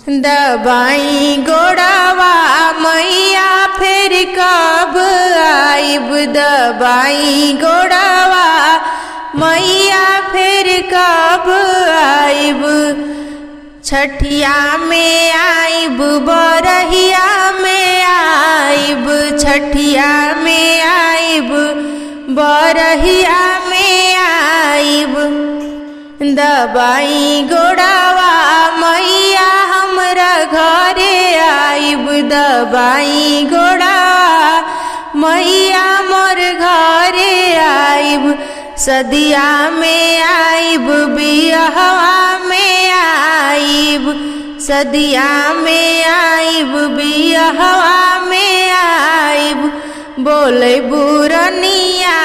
दबाई गोड़वा मैया फिर कब आइब। दबाई गोड़वा मैया फिर कब आइब। छठिया में आइब बरहिया में आइब। छठिया में आइब बरहिया में आइब। दबाई गोड़वा मैया हमरा घरे आइब। दबाई गोड़वा मैया मोर घरे आइब। सदिया में आइब बियाहवा में आइब। सदिया में आइब बियाहवा में आइब। बोले बुरनिया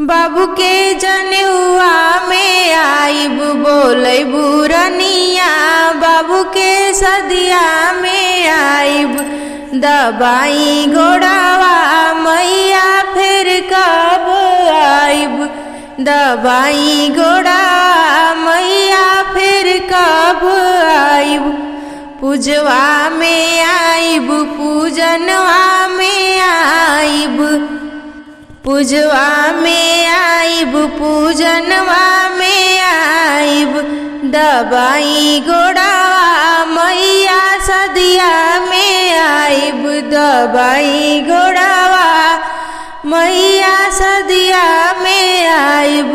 बाबू के जनेउआ में आइब। बोले बुरनिया बाबू के सदिया में आइब। दबाई गोड़वा मैया फिर कब आइब। दबाई गोड़वा मैया फिर कब आइब। पूजवा में आइब पूजनवा में आइब। पूजवा में आइब पूजनवा में आइब। दबाई गोड़वा मैया सदिया में आइब। दबाई गोड़वा मैया सदिया में आइब।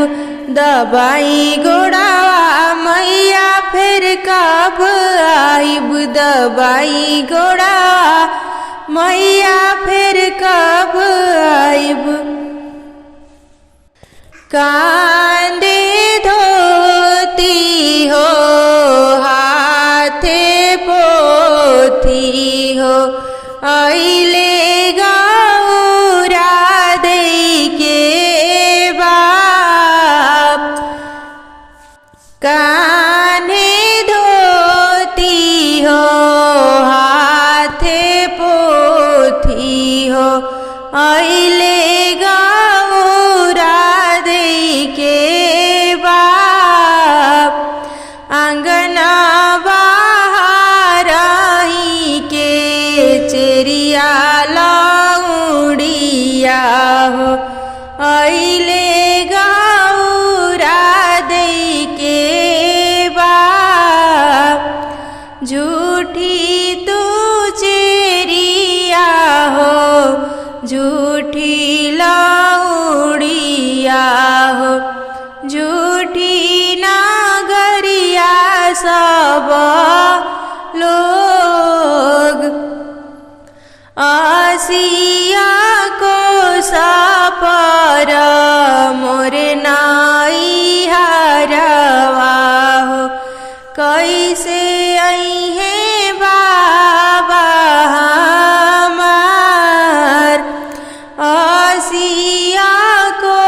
दबाई गोड़वा मैया फिर कब आइब। दबाई गोड़वा मैया फिर कब आइब। कांदे धोती हो हाथे पोथी हो। आइले गौरा दई के बाप। कान्हे धोती हो हाथे पोथी हो। आइले गौरा दई के बाप। आंगना बाहर ही के चेरिया लौड़िया हो। आइले गौरा दई के बाप। झूठी तू चेरिया हो झूठी लौड़िया हो। झूठी नागरिया सब लोग। आसिया को सपर मोरे नाई हरवा हो। कैसे आई है बाबा हमार। आसिया को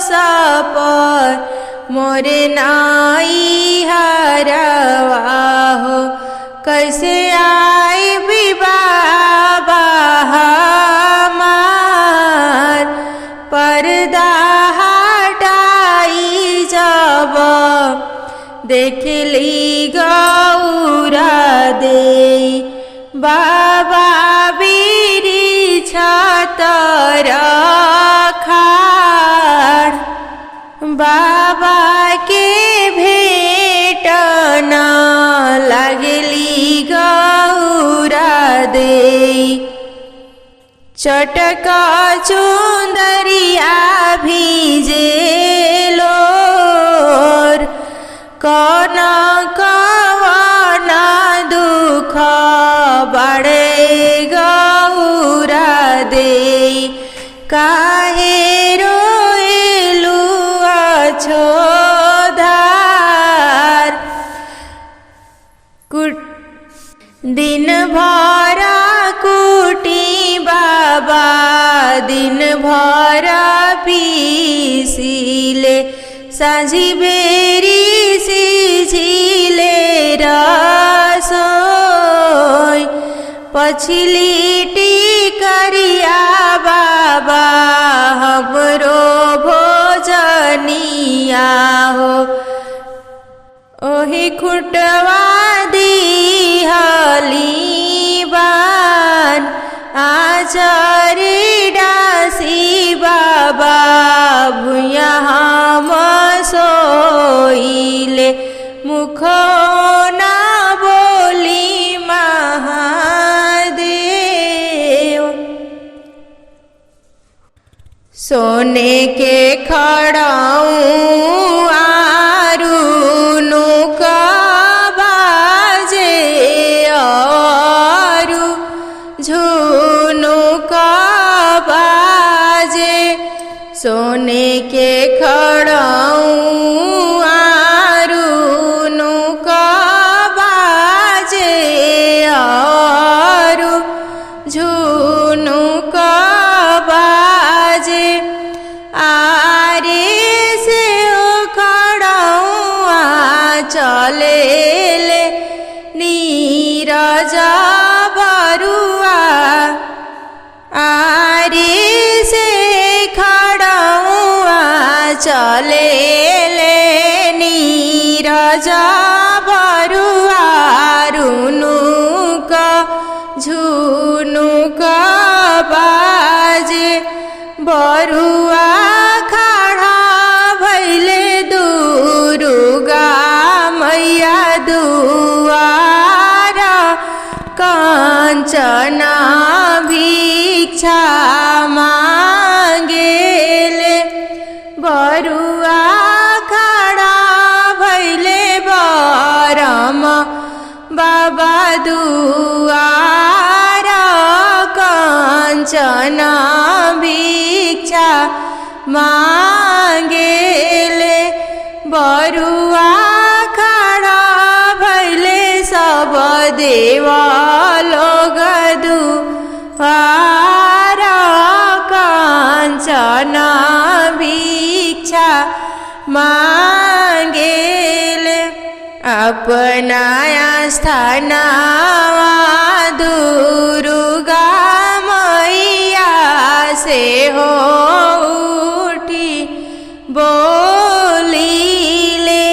सपर मोरे नाई हरवा हो। कैसे आई भी बाबा हमार। पर्दा हटाई जब देख ली गौरा दे। बाबा बीरी छतर खाड़। बाबा के भेट न लगली गौरा दे। चटका चुंदरिया भीजे लोर। कौन कवन दुख बड़े गौरा दे। काहे रोएलु अछोधार। दिन भर कुटी बाबा दिन भर पीसिले। साँझी बेरी सिझिले रसोई। पछिली टिकरिया बाबा हमरो भोजनिया हो। ओही खुटवा हलीबान आचारी डासी बाबा भुइया हम सोइले मुख ना बोली महादेव। सोने के खड़ाऊँ आरू का बाजे आरू झुनू का बाजे सोने के खड़ाऊँ आरू का बाजे आरू झुनू का बाजे आरे से खड़ाऊँ चले ले नीरज बरुआ आरे से खड़ाऊँ चले ले नीरज बरुआ रुनु का झुनु का बाजे बरुआ खड़ा भैले दुर्गा मैया दुआर कंचना भिक्षा मांगेले बरुआ खड़ा भैले बरम बाबा दुआर कंचना भिक्षा मांगेले बरुआ खड़ा भैले सब देवा लोग दुआर कंचना भिक्षा मांगेले अपना स्थानवा दुर्गा मैया से हो उठी बोलीले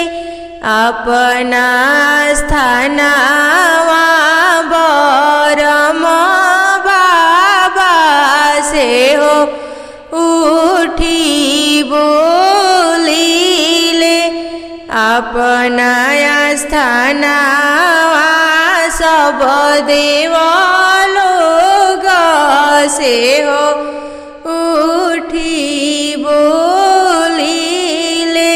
अपना स्थानवा बरम बाबा से हो उठी बोलीले अपना स्थानवा सब देव लोग से हो उठी बोलीले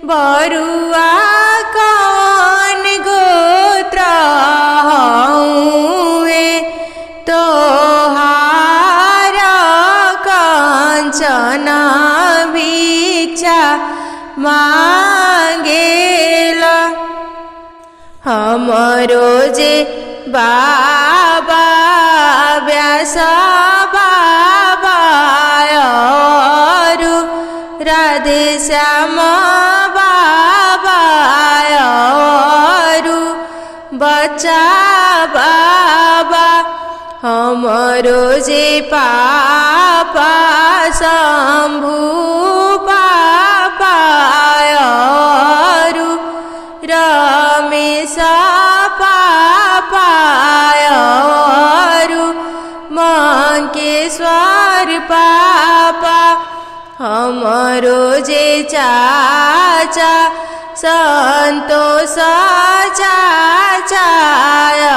बरुआ कौन गोत्र हउए तोहार कंचना भिक्षा मांगेला हमरो जे बाबा व्यास बाबा और राधे श्याम बाबा और बच्चा बाबा हमरो जे पापा शंभु पापा और रमेश पापा और मंकेश्वर पापा हमरो जे चाचा संतोष चाचा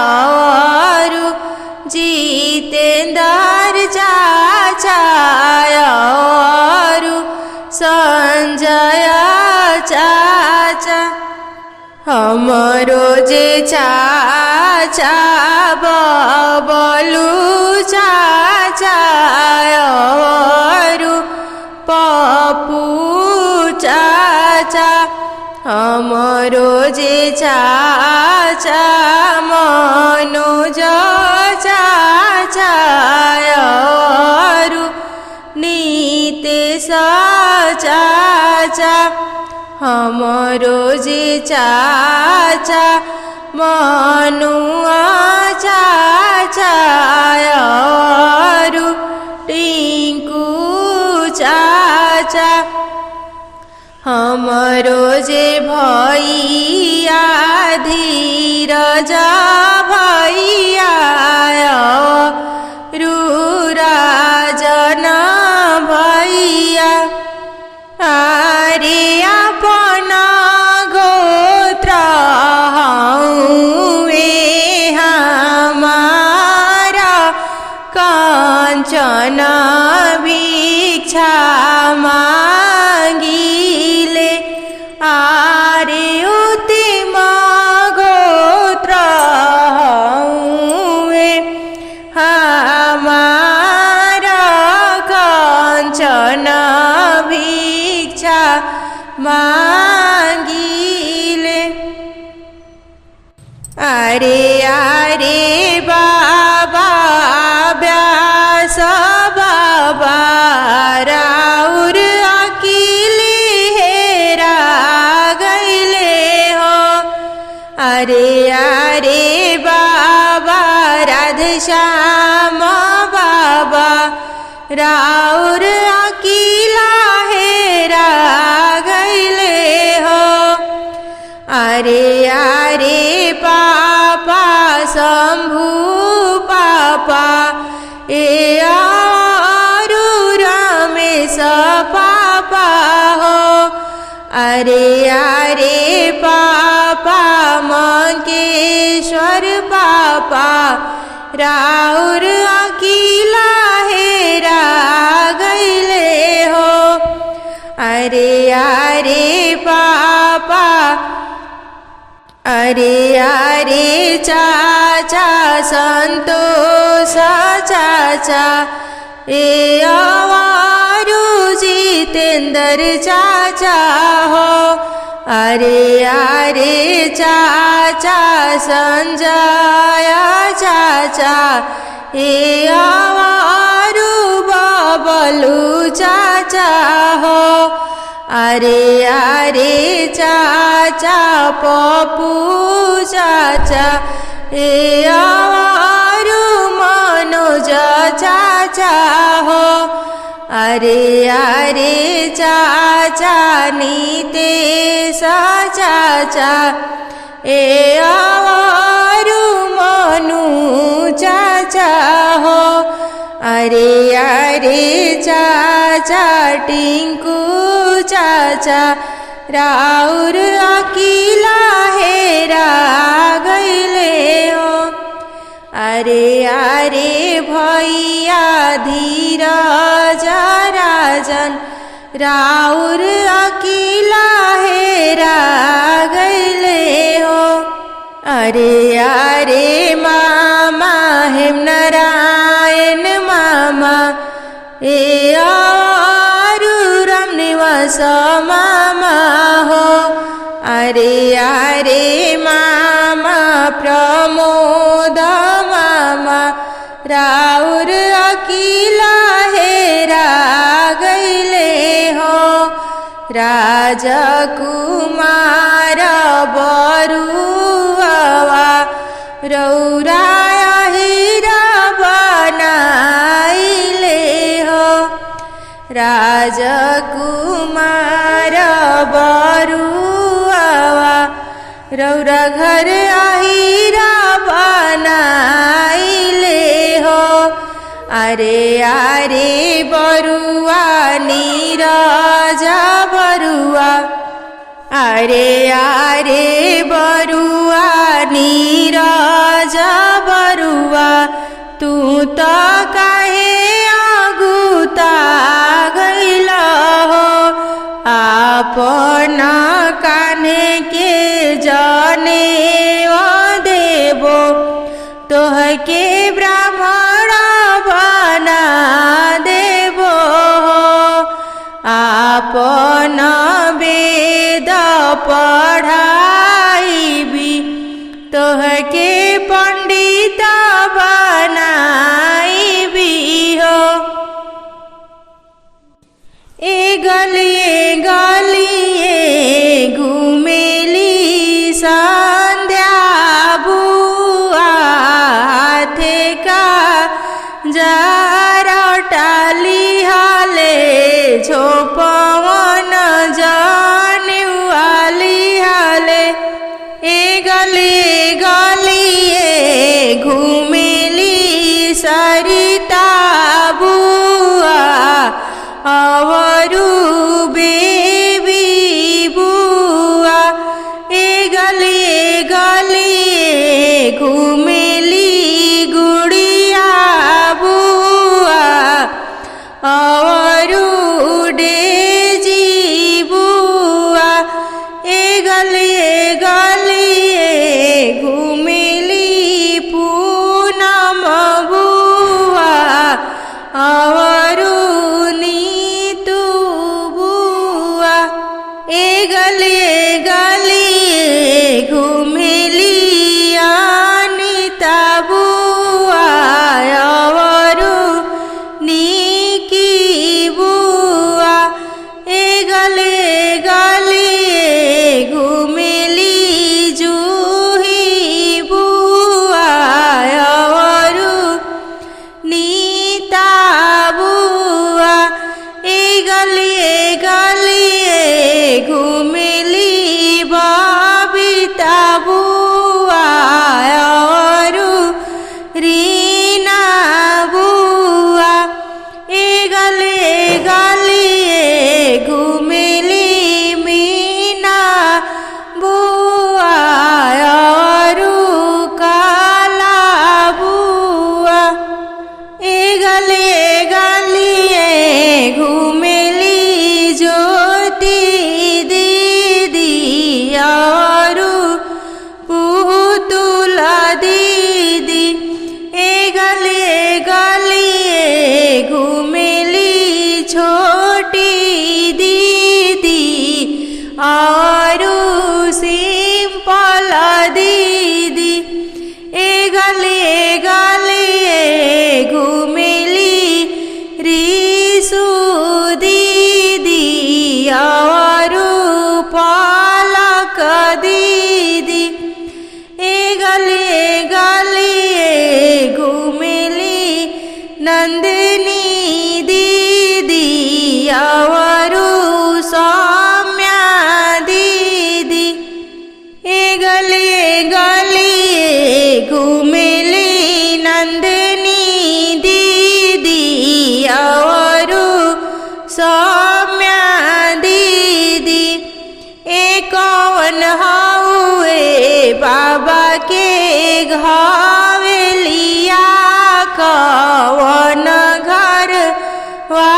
और जितेंद्र चाचा और संजय चाचा हमरो जे चाचा बबलू चाचा और पप्पू चाचा हमरो जे चाचा मनोज चाचा और नीतेश चाचा हमरो जे चाचा मनुआ चाचा और टिंकू चाचा हमरो जे भैया धीरज राजा भैया राजन भैया अरे अपना गोत्र हुए हमारा कांचन भिक्षा मांगिले आरे उत्तम गोत्र हुए हमारा कांचन भिक्षा मांगिले अरे अरे बाबा व्यास बाबा राउर अकेले हेरा गईले हो अरे अरे बाबा राधेश्याम बाबा राउर अकेला हेरा गईले हो अरे अरे पापा शंभु पापा ए आरु रमेश पापा हो अरे अरे पापा मंकेश्वर पापा राउर अकेला हेरा गईले हो अरे अरे पापा अरे अरे चाचा संतोष चाचा ए आवारू जितेंद्र चाचा हो अरे अरे चाचा संजय चाचा ए आवारू बबलू चाचा हो अरे अरे चाचा पप्पू चाचा ए आवारू मनोज चाचा हो अरे अरे चाचा नीतेश चाचा ए आवारू मनु चाचा हो अरे अरे चाचा टिंकू चाचा राउर अकेला हेरा गईले हो अरे अरे भैया धीरज राजन राउर अकेला हेरा गईले हो अरे अरे मामा हेमनारायण मामा ए आरु राम निवास मामा हो अरे अरे मामा प्रमोद मामा राउर अकेला हेरा गईले हो राजकुमार बरुआ रौरा हीरा बनाइले हो राजकुमार बरुआ रौरा घर हीरा बनाइले हो अरे अरे बरुआ नीरज बरुआ अरे अरे बरुआ नीरज बरुआ तू तो काहे आगुता गइल हो आपन कान्हे के जने देबो तोहके ब्राह्मण बना देबो आपन वेद पढ़ाईबी तोहके पंडित बनाईबी हो ए गलिए घुमेली संध्या बुआ थे का जरा टाली हाले झोपवन जाने वाली हाले ए गली गलिए गलिए घूमेली नंदिनी दीदी अवरु सौम्या दीदी। ए गलिए गलिए घूमेली नंदिनी दीदी अवरु सौम्या दीदी। ए कौन हुए बाबा के घावेलिया कौन घर वा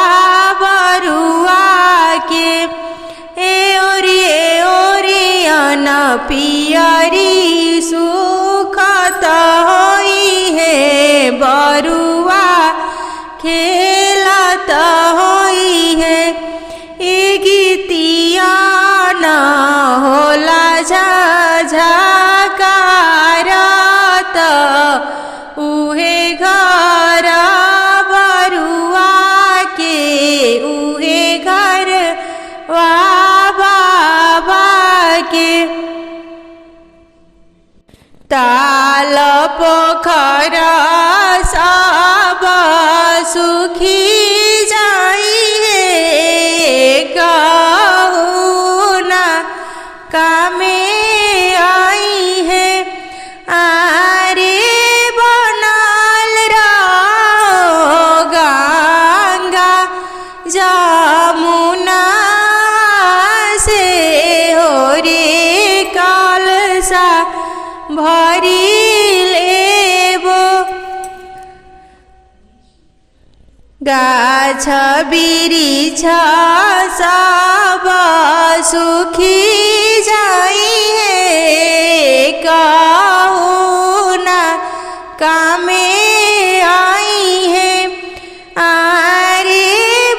बरुआ के। ए ओरियन पियरी सुखत होई है बरुआ खेलत होई है। ए गीतिया न होला झझकारत उहे घर बरुआ के उहे घर वा बाबा के। ताल पोखर सब सुखी जाई है कहुना कामे आई है। आरे बनल रहो गंगा जमुना से हो रे कलसा भरी लेबो। गाछ बिरिछ सब सुखी जाई है कहुना कामे आई है। आरे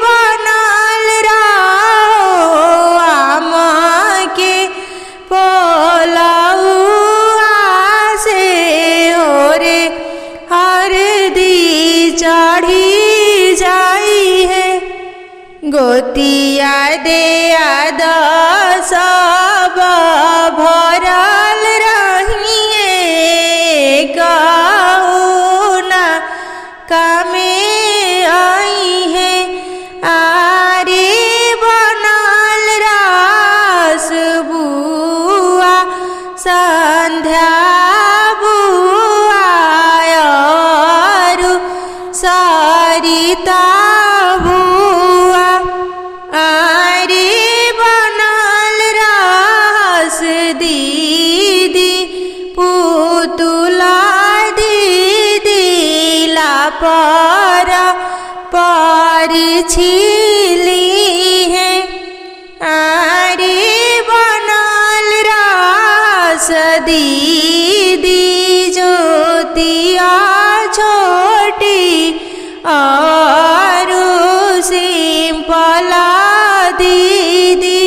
बनल रहो आम के पोलहुआ से हो रे हरदी चढ़ी जाई है। गोतिया देया सब भरल रहिए कहुना कामे आई है। आरे बनल रास बुआ संध्या बुआ अरु सरिता बुआ। आरे बनल रास दीदी पुतुला दीदी लापर परिछिली है। आरे बनल रास दीदी ज्योतिया छोटी और सिंपला दीदी।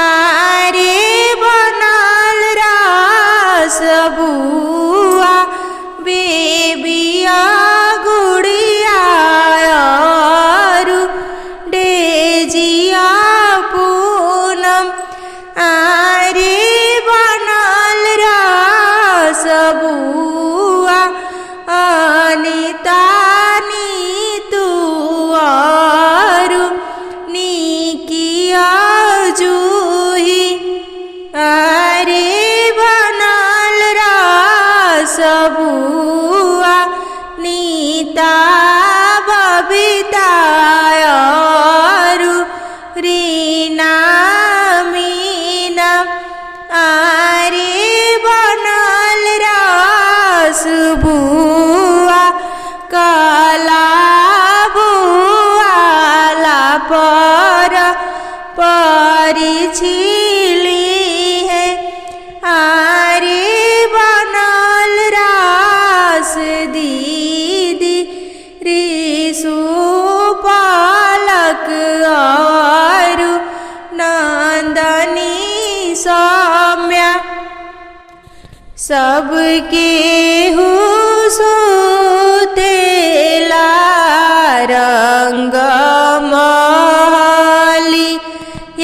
आरे बनल रास बुआ बेबिया गुड़िया और डेजिया पूनम। आरे बनल रास बुआ अनिता नीतू और निकिया जूही। आरे बनल रास बुआ नीता बबीता और रीना मीना। आरे बनल रास बुआ कला बुआ लापर परिछिली है। आरे बनल रास दीदी ऋषु पालक और नंदनी सौम्या। सबके हुसुतेला रंग महली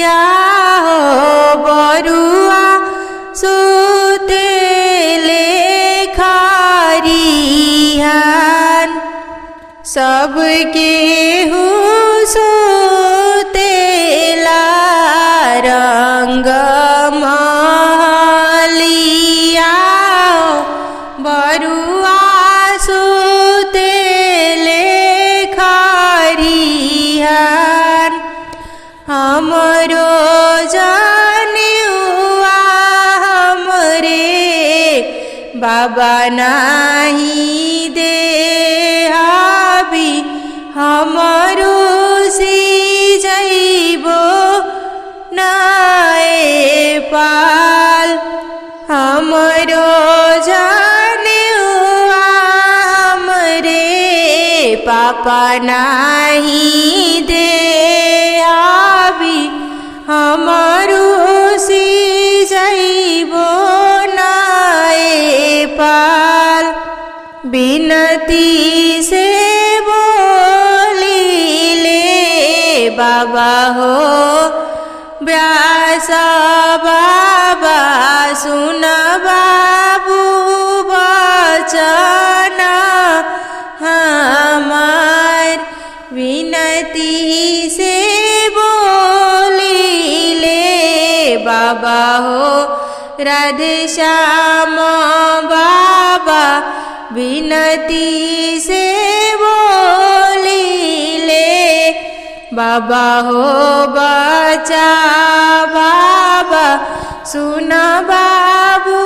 या हो बरुआ सुतेले सबके सुतेला रंग महलिया बरुआ सुतेले खरिहान हमरो जनियुआ हमरे बाबा नाही देहाबी हमरो सी जइबो नाए पाल हमरो जनियुआ हमरे पापा नाही देहाबी हमरो सी जइबो नाए पाल बिनती से बोलिले बाबा हो व्यास बाबा सुन बाबू वचन हमार विनती से बोलिले बाबा हो राधेश्याम बाबा विनती से बोलिले बाबा हो बचा बाबा सुन बाबू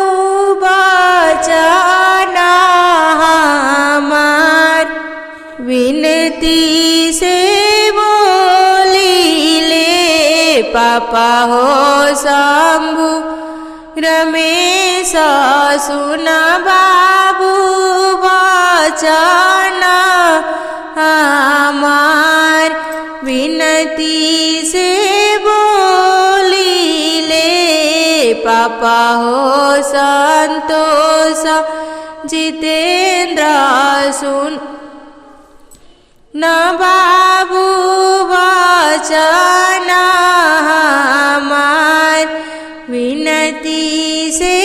वचन हमार विनती से बोलिले पापा हो शंभु रमेश सुन बाबू वचन हमार विनती से बोलिले पापा हो संतोष जितेंद्र सुन न बाबू वचन हमार विनती से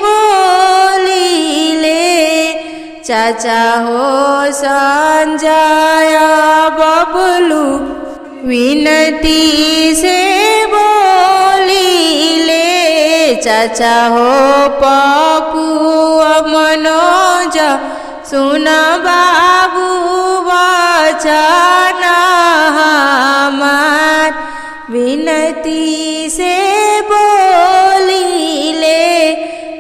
बोलिले चाचा हो संजय बबलू विनती से बोलिले चाचा हो पप्पू मनोज सुन बाबू वचन हमार विनती से बोलिले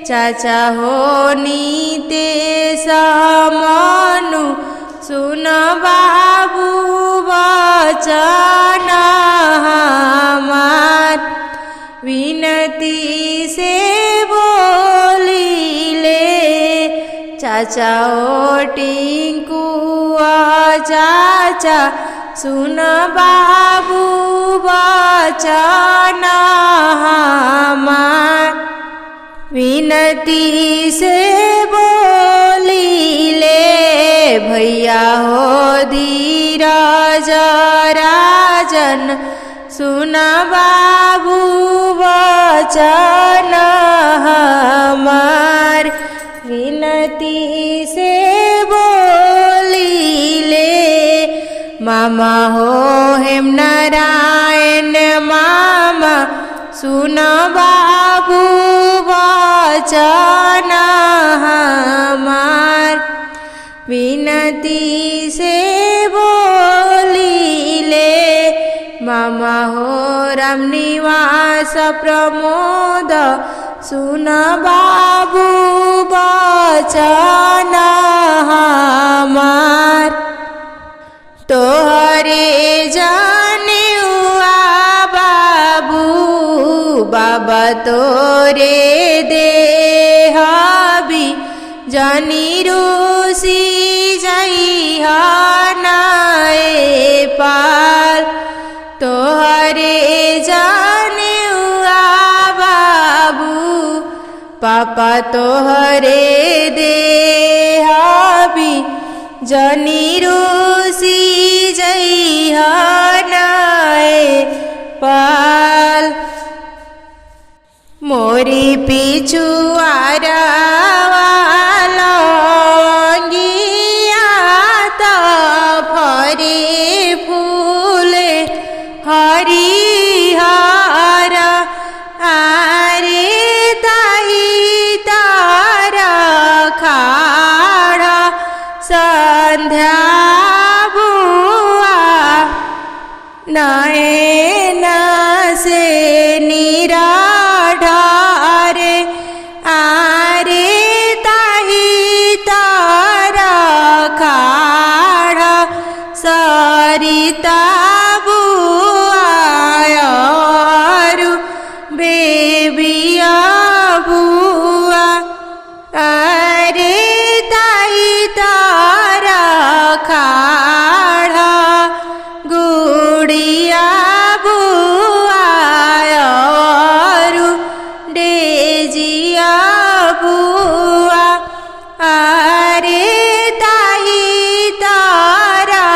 चाचा हो नीतेश मनु सुन बाबू वचन हमार विनती से बोलिले चाचा ओ टिंकू चाचा सुन बाबू वचन हमार विनती से बोलिले भैया हो धीरज राजन सुन बाबू वचन हमार विनती से बोलिले मामा हो हेम नारायण मामा सुन बाबू वचन हमार विनती से बोलिले मामा हो राम निवास प्रमोद सुन बाबू वचन हमार तोहरे जानियुआ बाबू बाबा तोरे देहाबी जानी रूसी जइहा नाए पाल तोहरे जानियुआ बाबू पापा तोहरे देहाबी जानी रूसी जइहा नाए पाल मोरी पिछुआरा वाला अंगिया तो नयन से निराधारे आरे ताहि तारा खाड़ सरिता बुआयरु बेबिया बुआ अरे ताहि तारा खाड़ गुड़िया बुआयरु डेजिया बुआ अरे ताहि तारा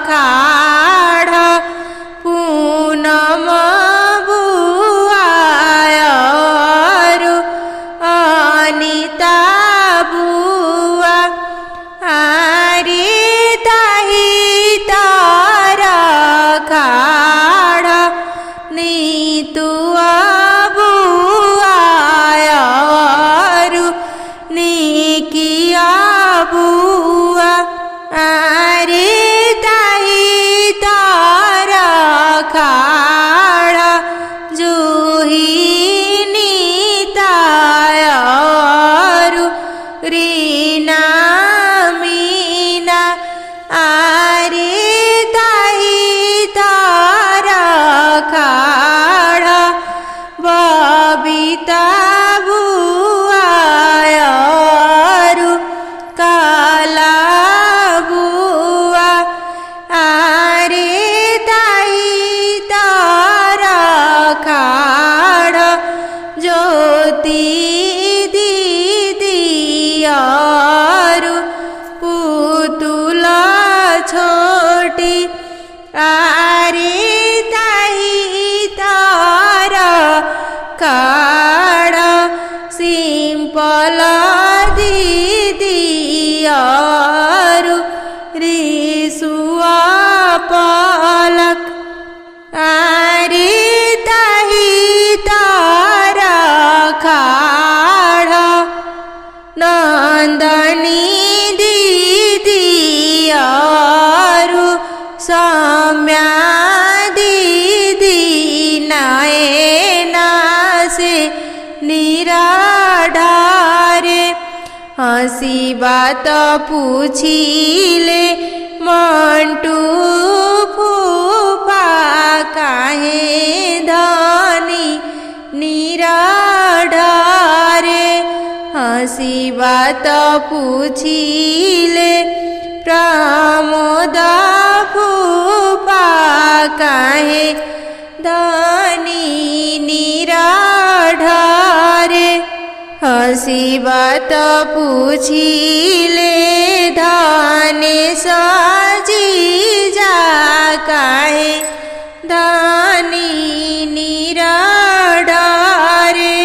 खाड़ पूनम बुआयरु अनिता बुआ अरे ताहि तारा खाड़ नीतुआ बुआयरु निकिया बुआ अरे ताहि तारा खाड़ जूही नीतायरु रीना मीना अरे ताहि तारा खाड़ बबीता बुआयरु काला बुआ अरे ताहि तारा खाड़ ज्योति दीदियरु पुतुला छोटी अरे ताहि तारा खाड़ सिंपल दीदियरु रिसुआ पलक अरे ताहि तारा खाड़ नंदनी दीदियरु सौम्या दीदी नयन से निराधारे हंसी बात पूछिले मंटू फूफा काहे धनी निराधारे हंसी बात पूछिले प्रमोद फूफा काहे धनी निराधारे हंसी बात पूछिले धनेश जीजा काहे धनी निराधारे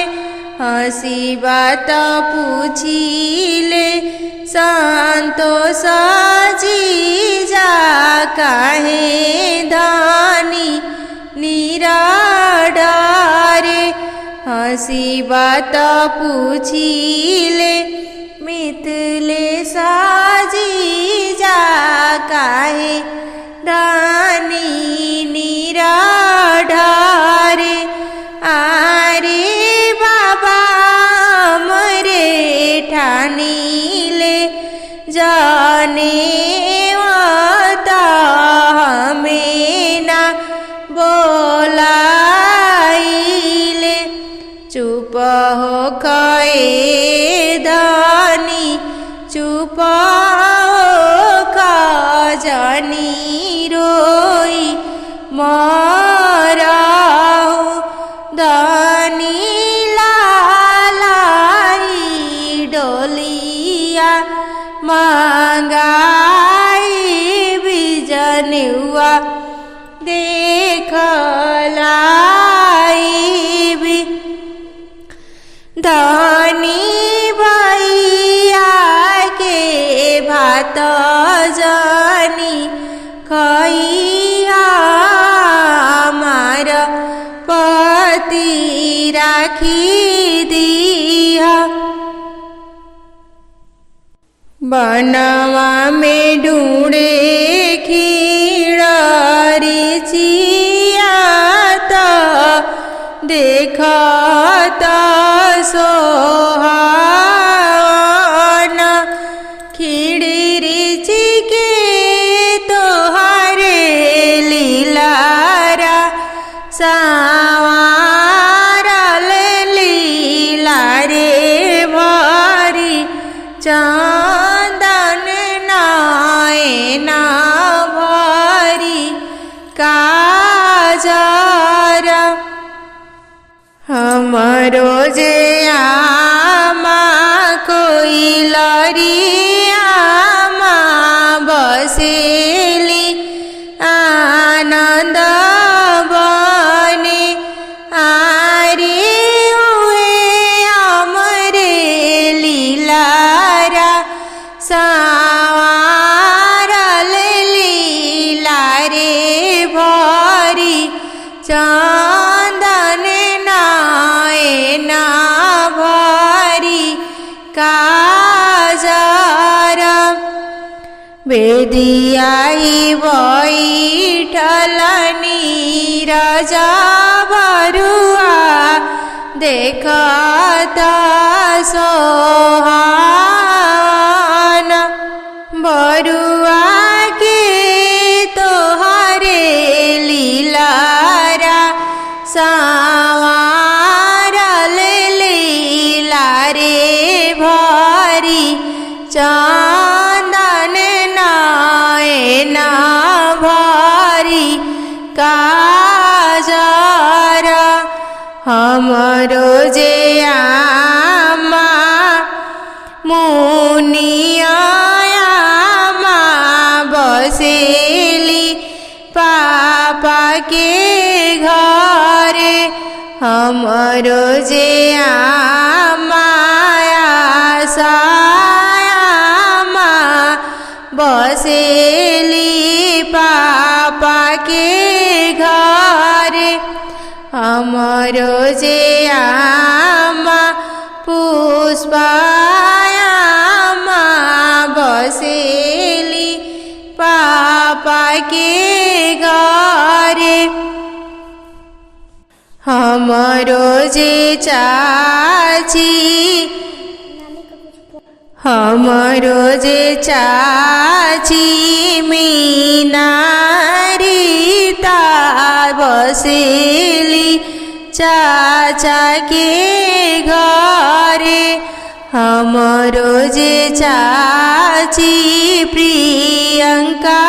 हंसी बात पूछिले संतोष जीजा काहे धनी निराधारे हंसी बात पूछिले मिथिलेश जीजा काहे धनी निराधारे आरे बाबा मरे ठानीले जाने हमें ना बोलाइले चुप हो खए धनी चुप हो खजनी रोई मराऊ धनी लालाई डोलिया मंगाई बिजनुआ देखलाई भी धनी भैया के भात जानी खैया मार पति राखी दिया बनवा में ढूंढे खीरा ऋषि देखत सोहावन खिड़िरिची के तोहरे लीलारा सावारल लीला रे भरी चंदन नयना भरी काजर हमरो जे आमा कोइलरी आमा बसेली आनंद बने आरे हुए अमरे लीलारा सावारल लीला रे भरी चंदन नयना भरी काजर बेदियाई बैठल नीरज बरुआ देखत सोहान बरुआ के तोहरे लीलारा सावारल लीला रे भरी चंदन नयना भरी काजर हमरो जे आमा मुनिया आमा बसेली पापा के घरे हमरो जे आमा आमा बसेली पापा के घरे हमरो जे आमा पुष्पा आमा बसेली पापा के घरे हमरो जे चाची हमरो जे चाची मीनारीता बसेली चाचा के घरे हमरो जे चाची प्रियंका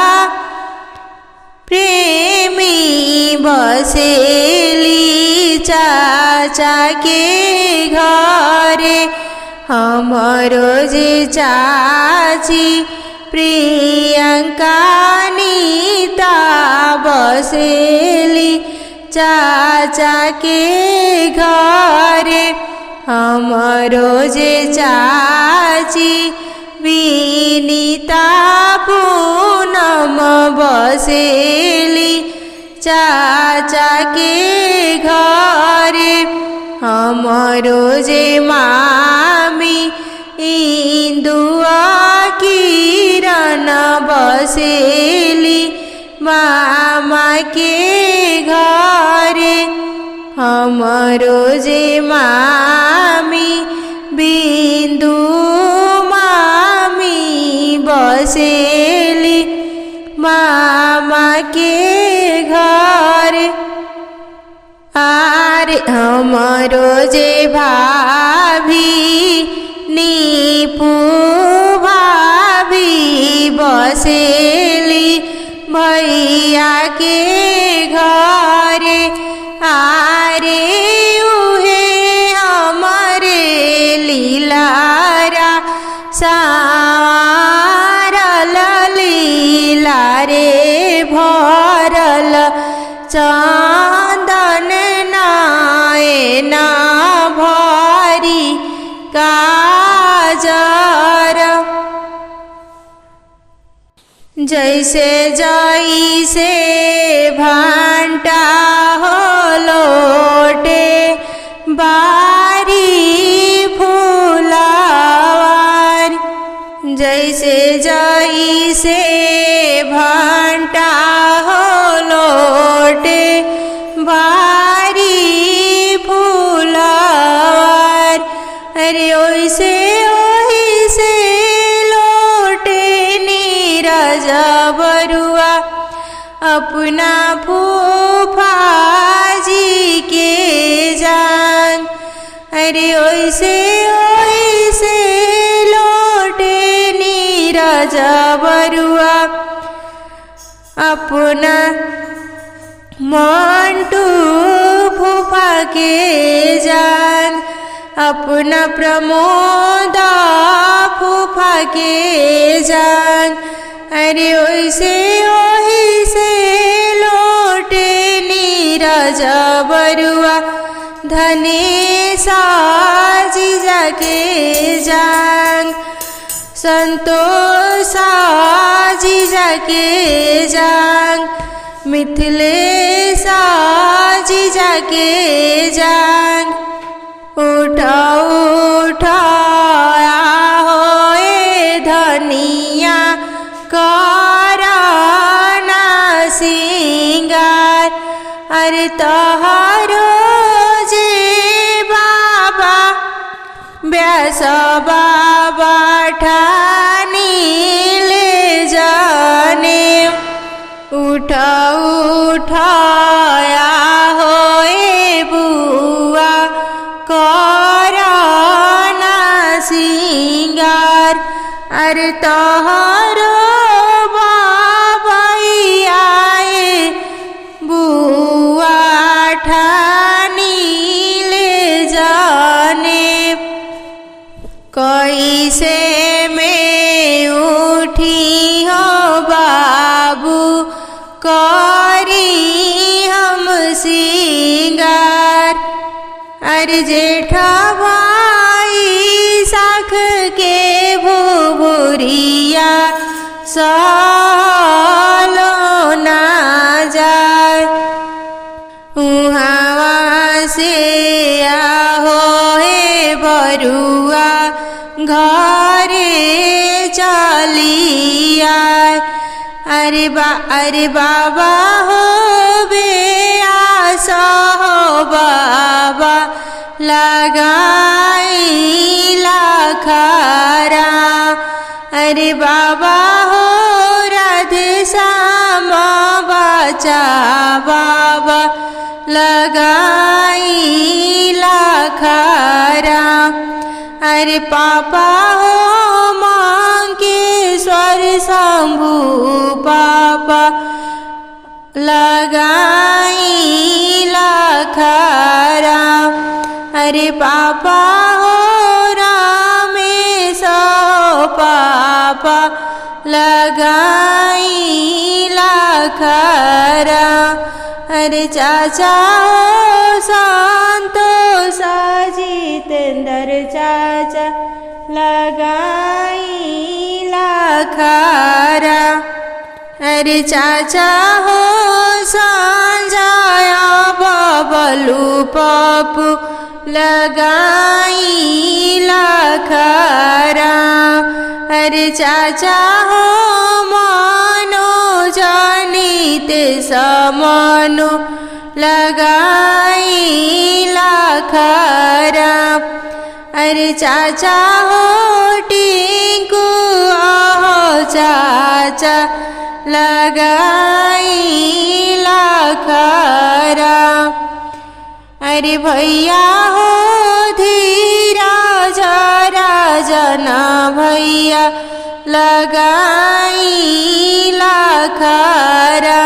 प्रेमी बसेली चाचा के घरे हमरो जे चाची प्रियंका नीता बसेली चाचा के घरे हमरो जे चाची विनीता पूनम बसेली चाचा के घरे हमरो जे मामी इंदुआ किरण बसेली मामा के घरे हमरो जे मामी बिंदु मामी बसेली मामा के घरे आरे हमरो जे भाभी नीपू भाभी बसेली भैया के घरे आरे उहे हमरे लीलारा सारल लीला रे भरल चंदन नयना भरी काजर जैसे जैसे भांटा हो लोटे बारी फूलावार जैसे जैसे भांटा हो लोटे बारी ओइसे ओहिसे लोटे नीरज बरुआ अपना फूफा जी के जान। अरे ओइसे ओहिसे लोटे नीरज बरुआ अपना मंटू फूफा के जान। अपना प्रमोद फूफा के जान। अरे ओइसे ओहिसे लोटे नीरज बरुआ धनेशा जीजा के जान। संतोषा जीजा के जान। मिथिलेशा जीजा के जान। उठा उठा होए धनिया कराना सिंगार। अरे तोहरो जे बाबा व्यास बाबा ठानी ले जाने। उठा उठाया होए बुआ कराना सिंगार। अरे तोहरो बाबाई आए बुआ ठानी ले जाने। कैसे में उठी हो बाबू करी हम सिंगार। अरे जेठा भाई साख के भुभुरिया सालो ना जाए। उहाँ से आहो हे बरुआ घरे चली आए। अरे बाबा हो बे आसा हो बाबा लगाई लाखारा। अरे बाबा हो राधे श्यामा बचा बाबा लगाई लाखारा। अरे पापा हो मांकेश्वर शंभु पापा लगाई लाखारा। अरे पापा हो रामेश पापा लगाई लाखारा। अरे चाचा हो संतोष जितेंद्र चाचा लगाई लाखारा। अरे चाचा हो संजय बबलू पप्पू लगाई लाखारा। अरे चाचा हो मनोज नीतेश मनु लगाई लाखारा। अरे चाचा हो टिंकू आहो चाचा लगाई लाखारा। अरे भैया हो धीरज राजन भैया लगाई लाखारा।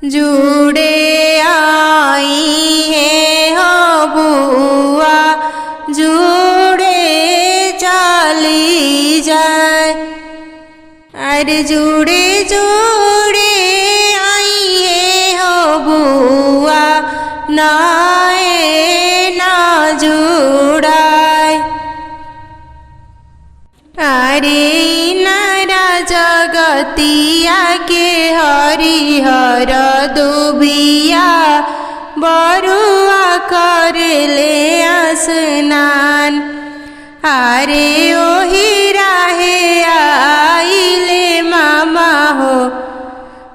जुड़े आई है हो बुआ जुड़े चली जाए। अरे जुड़े जुड़े आई है हो बुआ नाए ना जुड़ाए। अरे नारा जगतिया के हरिहर दुबिया बरुआ कर ले स्नान। अरे ओही राहे आइले मामा हो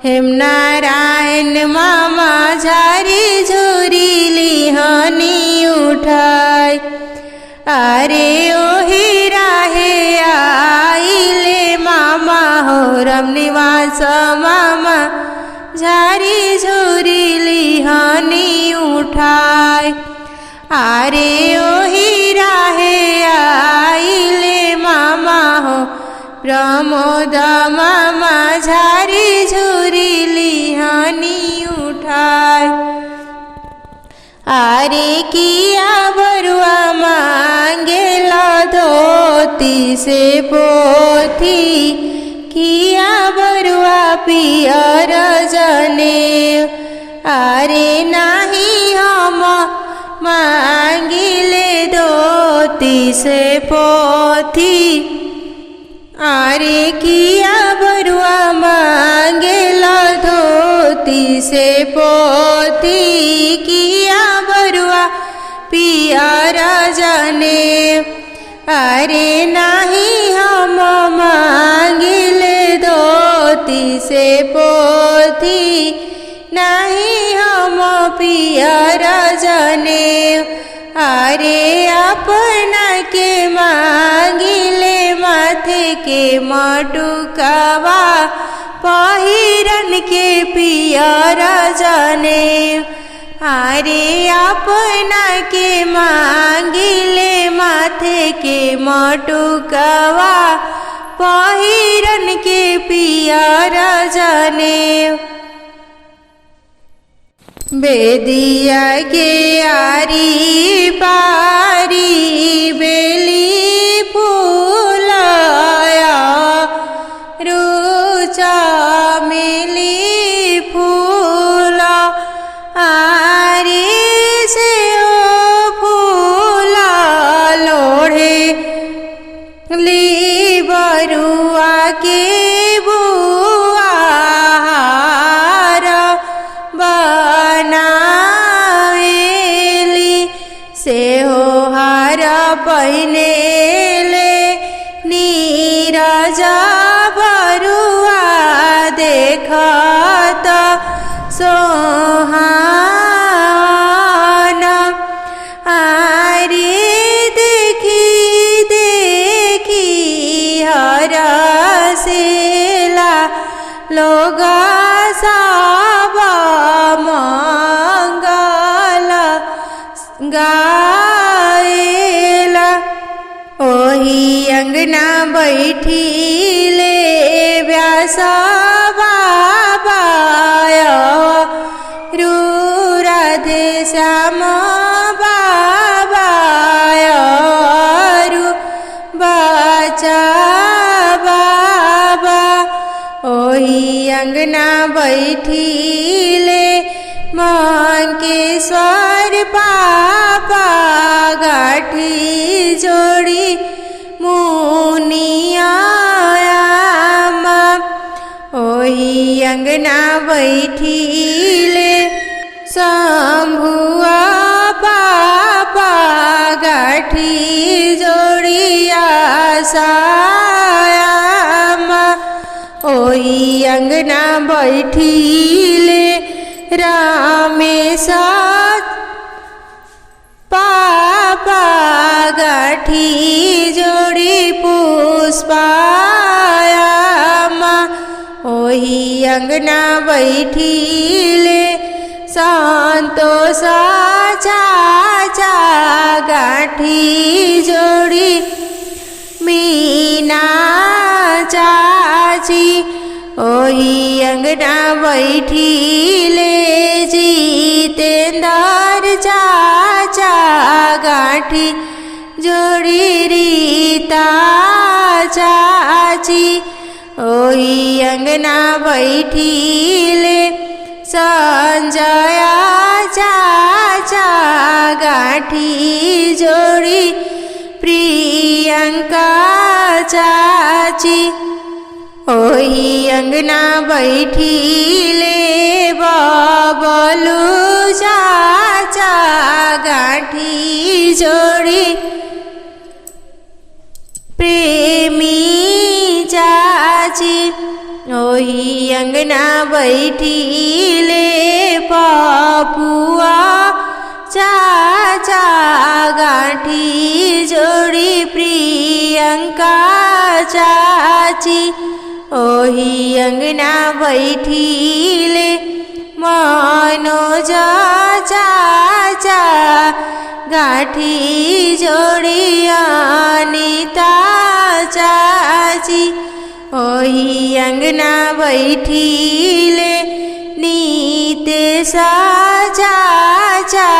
हेमनारायण मामा झारी झुरी लिहनी उठाय। राम निवास मामा झारी झुरी लिहानी उठाय। आरे ओही राहे आइले मामा हो प्रमोद मामा झारी झुरी लिहानी उठाय। आरे किया बरुआ मांगेला धोती से पोथी किया बरुआ पियर जने। आरे नाही हम मांगिले धोती से पोथी। आरे किया बरुआ मांगेला धोती से पोथी किया बरुआ पियर जने। आरे नाही हम मांगिले धोती से पोथी नहीं हम पियर जने। आरे अपना के मांगिले माथे के मटुकावा पहिरन के पियर जने। आरे अपना के मांगिले माथे के मटुकावा पहिरन के पियर जने। बेदिया के आरी पारी बेली फूलाया रुचा मिली फूला। आरी से ओ फूला लोढ़े ली बरुआ के पहिने ले नीरजा बरुआ देखत सोहाना। आरे देखी देखी हरसेला लोगा सब मंगल गाएला। ओही अंगना बैठीले व्यास बाबा रू राधे श्याम बाबा रू बचा बाबा। ओही अंगना बैठीले मंकेश्वर पापा गाठी जोड़ी मुनिया। ओही अंगना बैठीले शंभुआ पापा गाठी जोड़िया सायामा। ओही अंगना बैठीले रामेश पापा गाठी जोड़ी पुष्पायामा। ओही अंगना बैठीले संतोष चाचा गाठी जोड़ी मीना चाची। ओही अंगना बैठीले जितेंद्र चाचा गाठी जोड़ी रीता चाची। ओही अंगना बैठीले संजय चाचा गाठी जोड़ी प्रियंका चाची। ओही अंगना बैठीले बबलू चाचा गाठी जोड़ी प्रेमी चाची। ओही अंगना बैठीले पपुआ चाचा गाठी जोड़ी प्रियंका चाची। ओही अंगना बैठीले मनोज चाचा गाठी जोड़ी अनिता चाची ओही अंगना बैठीले नीतेश चाचा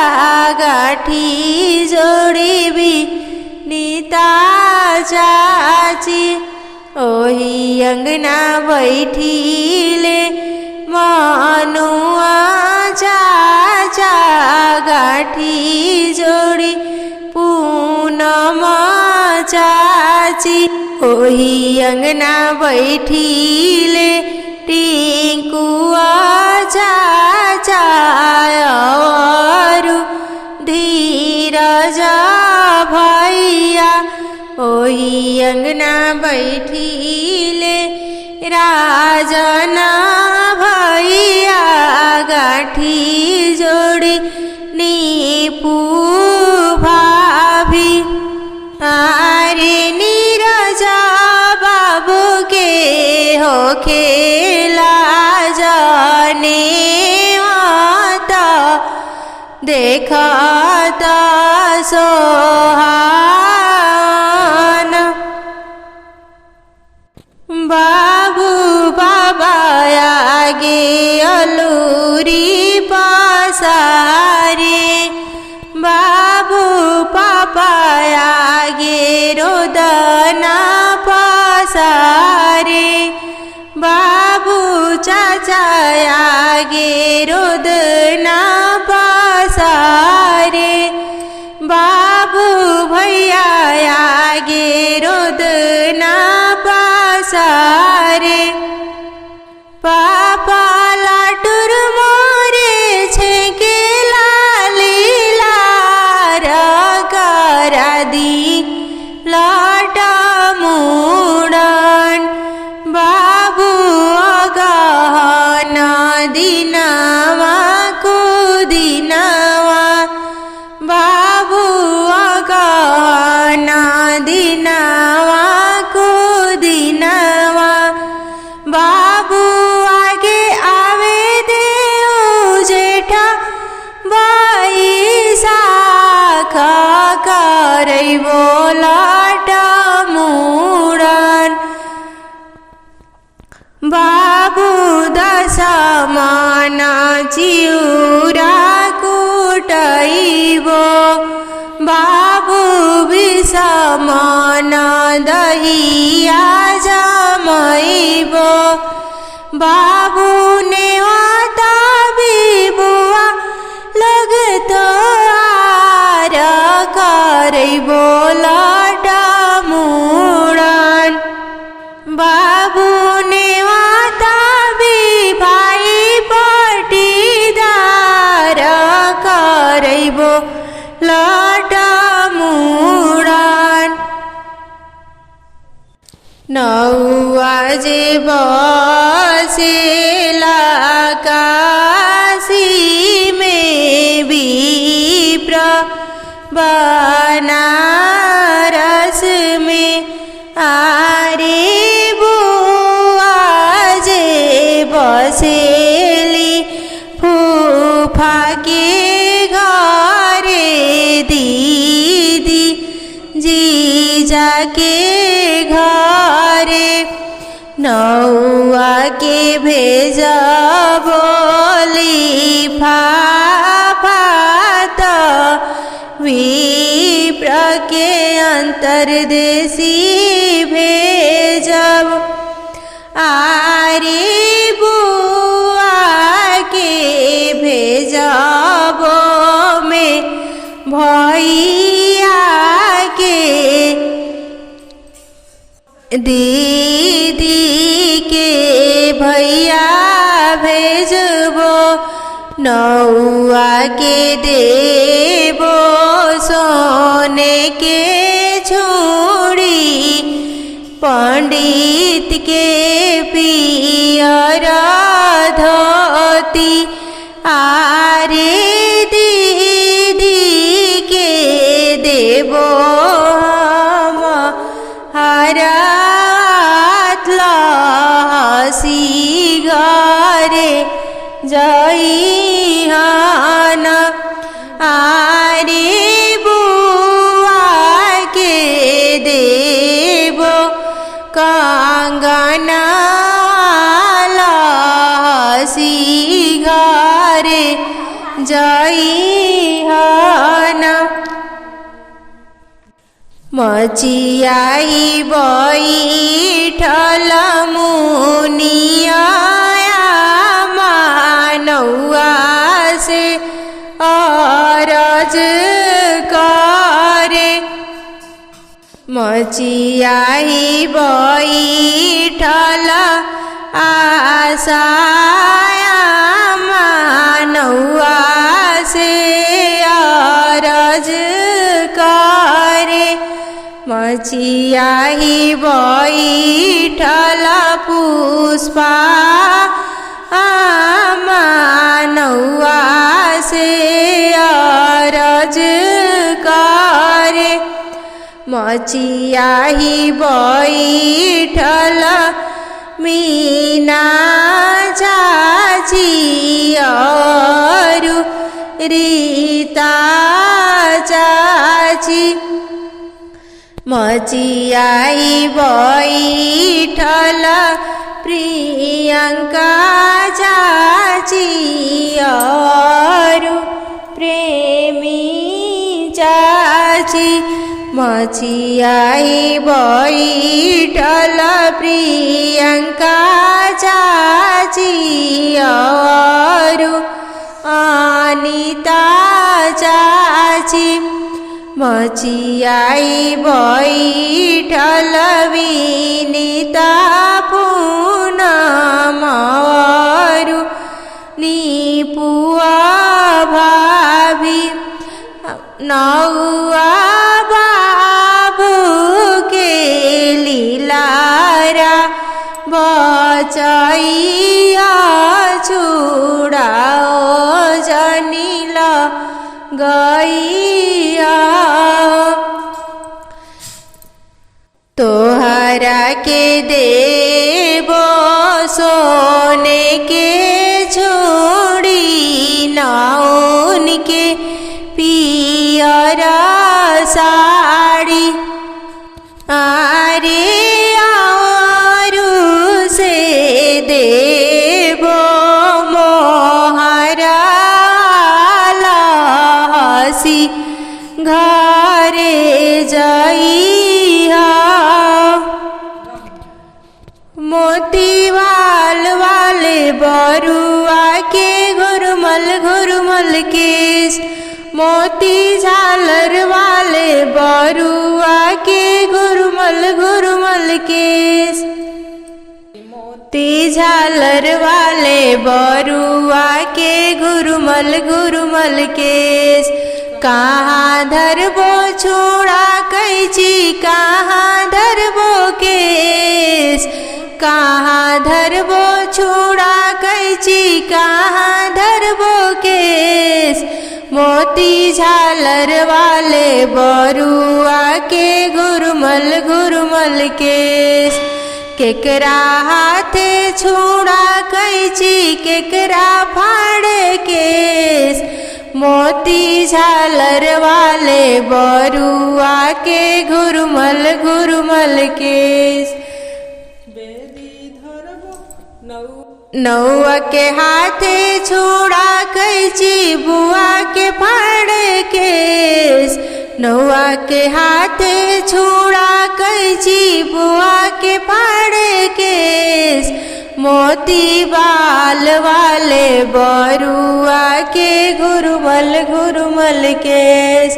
गाठी जोड़ी भी नीता चाची ओही अंगना बैठीले मनुआ चाचा गाठी जोड़ी पूनम चाची ओही अंगना बैठीले टिंकुआ चाचा और धीरज भैया ओही अंगना बैठीले राजन भैया गाठी जोड़ी नीपू भाभी आरे नीरज बाबू के हो खेला जाने आता देखता सोहान बाबू बाबा आगे अलूरी पसारे बाबू पापा आगे रोदना पसारे बाबू चाचा आगे रोदना पसारे बाबू भैया आगे रोदना पसारे पापा लाटुर मोरे छेके लीला करा दी लाटा मुड़न बाबू अगहन दिनवा को दिनवा बाबू अगहन दिनवा को दिनवा बाबू आगे आवे दे जेठा बाई साखा करैबो लाटा मुड़न बाबू दशमान चिउरा कुटैबो बाबू विषमन दहिया जमैबो बाबू नेवाता बिबुआ लोग तो आर करैबो लाटा मुड़न बाबू नेवाता भी भाई पटीदार करैबो लाटा मुड़न नौआ जे बसेला काशी में विप्र बनारस में आरे बुआ जे बसेली फूफा के घरे दीदी जीजा के घरे नौआ के भेजा बोली फाफात विप्र के अंतरदेशी भेजब आरे बुआ के भेजबो में भैया के दीदी के भैया भेजबो नौआ के देबो सोने के छुड़ी पंडित के पियर धोती आरे दीदी के देबो हम हरात घरे जइहन आरे बुआ के देबो कंगना लहसी घरे जइहन मचियाई बैठल मुनिया मानौआ से अरज करे मचियाई बैठल आशाया मानौआ से अरज करे मचियाई बैठल पुष्पा मानौआ से अरज करे मचियाई बैठल मीना चाची औरु रीता चाची मचियाई बैठल प्रियंका चाची औरु प्रेमी चाची मचियाई बैठल प्रियंका चाची औरु अनिता चाची मचियाई बैठल विनीता पूनम औरु निपुआ भाभी नौआ बाबू के लीलारा बचैया छुड़ाओ जनिल गैया तोहरा के देबो सोने के छोड़ी नौन के पियरा साड़ी आरे औरु से देबो मोहरा लहसी घरे जइहा मोतीवाल वाले बरुआ के घुरमल घुरमल केस मोती झालर वाले बरुआ के घुरमल घुरमल केस मोती झालर वाले बरुआ के घुरमल घुरमल केस कहाँ धरबो छोड़ा कैची कहाँ धरबो केस कहाँ धरबो छोड़ा कैची कहाँ धरबो केस मोती झालर वाले बरुआ के घुरमल घुरमल केस केकरा हाथे छोड़ा कैची केकरा फाड़े केस मोती झालर वाले बरुआ के घुरमल घुरमल केस नौआ के हाथे छोड़ा कैची बुआ के फाड़े केस नौआ के हाथे छोड़ा कैची बुआ के फाड़े केस मोती बाल वाले बरुआ के घुरमल घुरमल केस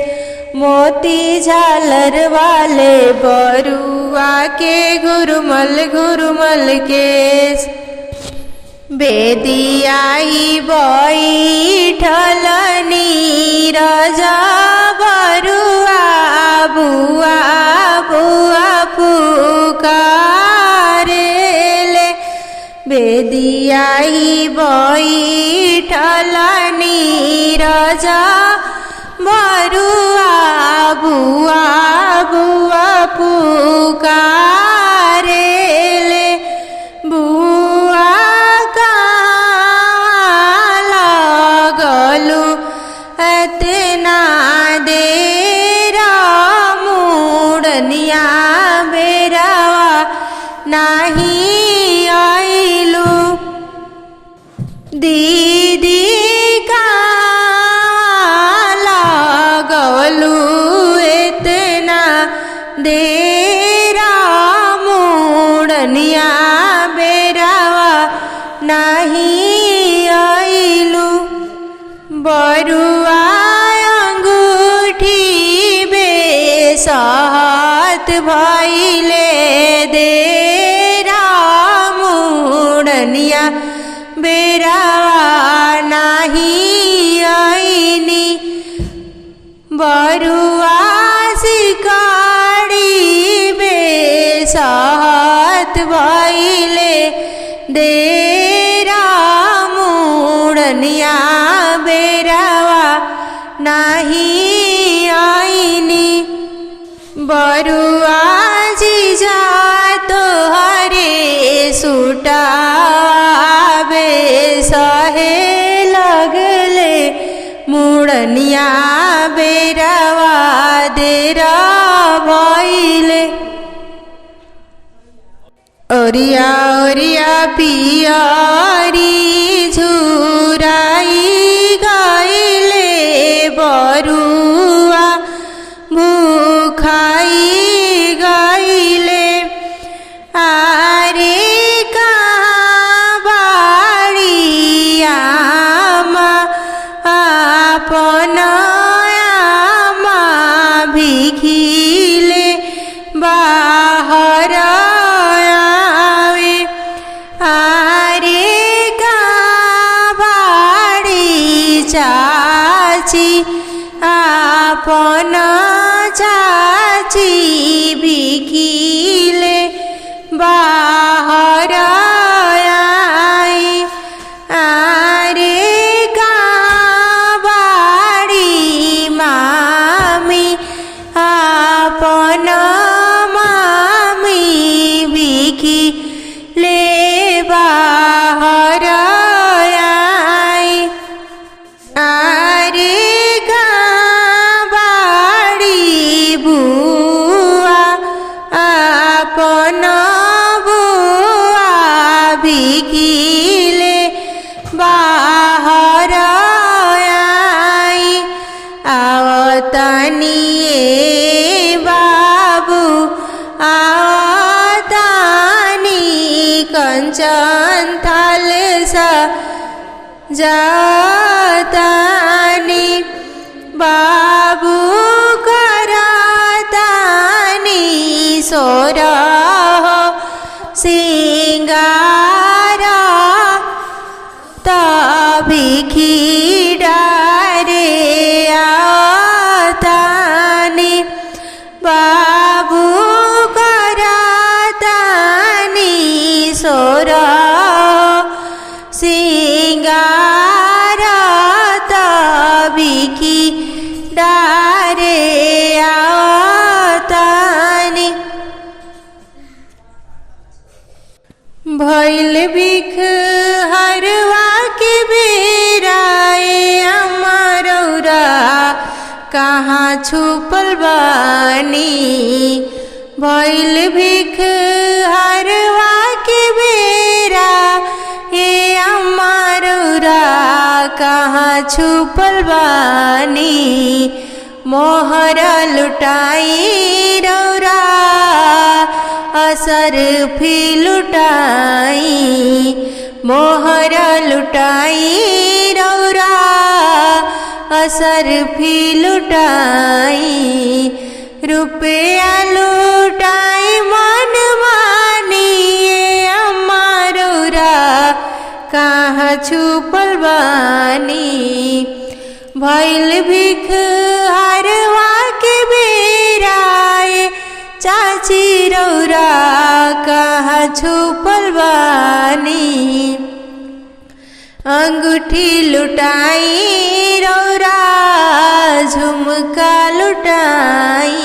मोती झालर वाले बरुआ के घुरमल घुरमल केस बेदियाई बैठल नीरजा बरुआ बुआ बुआ पुकारेले बेदियाई बैठल नीरजा बरुआ बुआ बुआ पुकारेले बुआ नाही आइलु। दीदी का लागलु इतना देरा मुड़निया बेरावा नहीं आइलु। बरुआ अंगूठी बेसात भइले देरा मुड़निया बेरावा नहीं आइनी। बरुआ सिकाड़ी बेसात भइले देरा मुड़निया बेरावा नहीं आइनी। बरुआ जीजा तोहरे सुटावे सहे लगले मुड़निया बेरावा देरा भइले। ओरिया ओरिया पियारी झुराई गइले बरुआ भूखाई गइले। आरे कहाँ बाड़ी आमा आपन आमा भिखिले बाहर आवे। आरे कहाँ बाड़ी चाची आपन चाची भिखिले बाहर आई। आरे कहाँ बाड़ी मामी आपन मामी भिखिले बाहर आई। आरे कहाँ बाड़ी बुआ आपन बुआ भिखिले बाहर आई। आवतनी बाबू आवतनी कंचन थाल सा जातानी। बाबू करातानी सोरह सिंगारा तभिखी डारे आवतानी। बाबू करातानी सोरह सिंगारा तभिखी डारे आवतानी। भइल बिख हरवा के बेराए अमरौरा कहाँ छुपल बानी। भइल बिख हरवा के बेरा हे अमरौरा कहाँ छुपल बानी। मोहर लुटाई रौरा असर फी लुटाई। मोहर लुटाई रौरा असर फी लुटाई। रुपया लुटाई मन मानिए अमरौरा कहाँ छुपल बानी। भइल भिख हरवा के बेराए चाची रौरा कहाँ छुपल बानी। अंगूठी लुटाई रौरा झुमका लुटाई।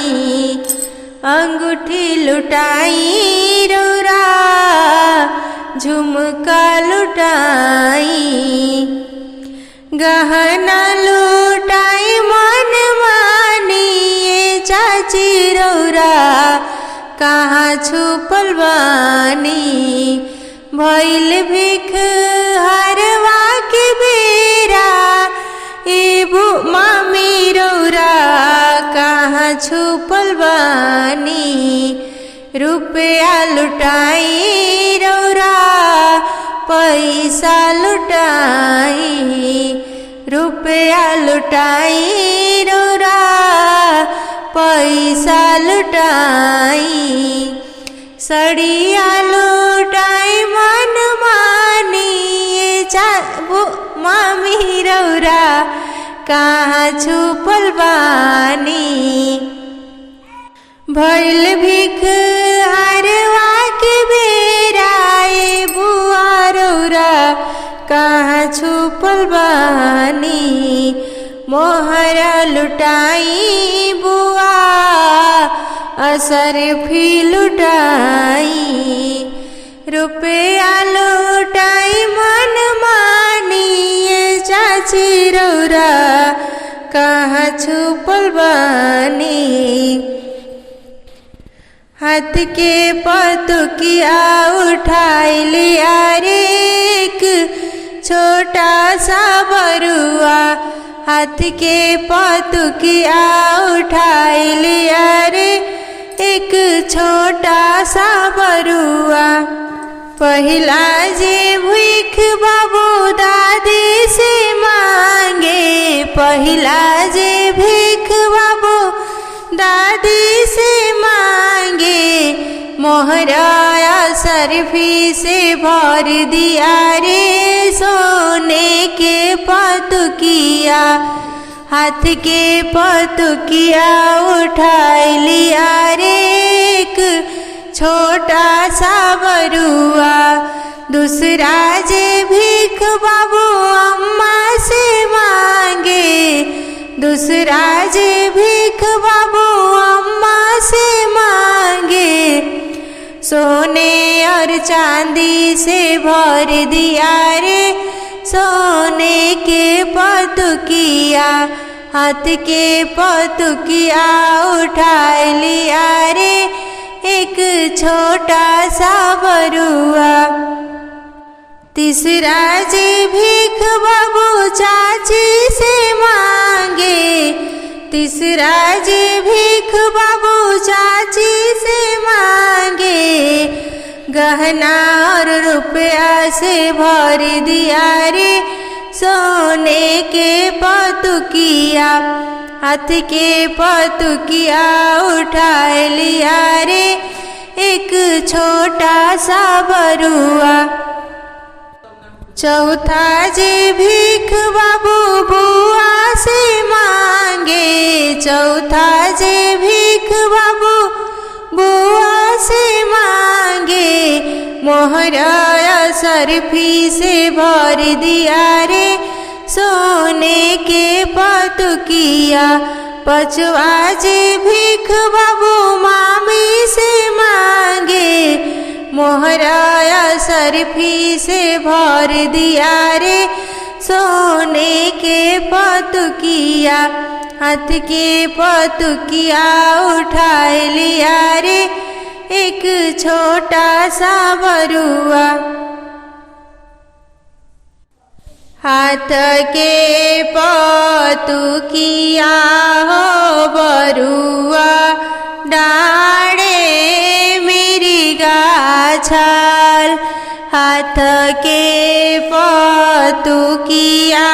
अंगूठी लुटाई रौरा झुमका लुटाई। गहना लुटाई मन मानिए चाची रौरा कहाँ छुपल बानी। भइल भिख हरवा के बेरा ए मामी रौरा कहाँ छुपल बानी। रुपया लुटाई रौरा पैसा लुटाई। रुपया लुटाई रौरा पैसा लुटाई। सड़िया लुटाई मन मानी मामी रौरा कहाँ छुपल बानी। भइल भिख हरवा के बेरा ए बुआ रौरा कहाँ छुपल बानी। मोहरा लुटाई बुआ असरफी लुटाई। रुपया लुटाई मन मानी चाची रौरा कहाँ छुपल बानी। हाथ के पतुकिया उठाई लिया रे एक छोटा सा बरुआ। हाथ के पतुकिया उठाई लिया रे एक छोटा सा बरुआ। पहिला जे भीख बाबू दादी से मांगे। पहिला जे भीख बाबू दादी से मांगे। मोहराया सरफी से भर दिया रे सोने के पतुकिया। हाथ के पतुकिया उठाई लिया रे एक छोटा सा बरुआ। दूसरा जे भीख बाबू अम्मा से मांगे। दूसरा जे भीख बाबू अम्मा से मांगे। सोने और चांदी से भर दिया रे सोने के पतुकिया। हाथ के पतुकिया उठाई लिया रे एक छोटा सा बरुआ। तीसरा जे भीख बाबू चाची से मांगे। तीसरा जे भीख बाबू चाची से मांगे। गहना और रुपया से भर दिया रे सोने के पतुकिया। हाथ के पतुकिया उठाई लिया रे एक छोटा सा बरुआ। चौथा जे भीख बाबू बुआ से मांगे। चौथा जे भीख बाबू बुआ से मांगे। मोहराया सरफी से भर दिया रे सोने के पतुकिया। पचवा जे भीख बाबू मामी से मांगे। मोहराया सरफी से भर दिया रे सोने के पतुकिया। हाथ के पतुकिया उठाई लिया रे एक छोटा सा बरुआ। हाथ के पतुकिया हो बरुआ डाढ़े मेरी गाछाल। हाथ के पतुकिया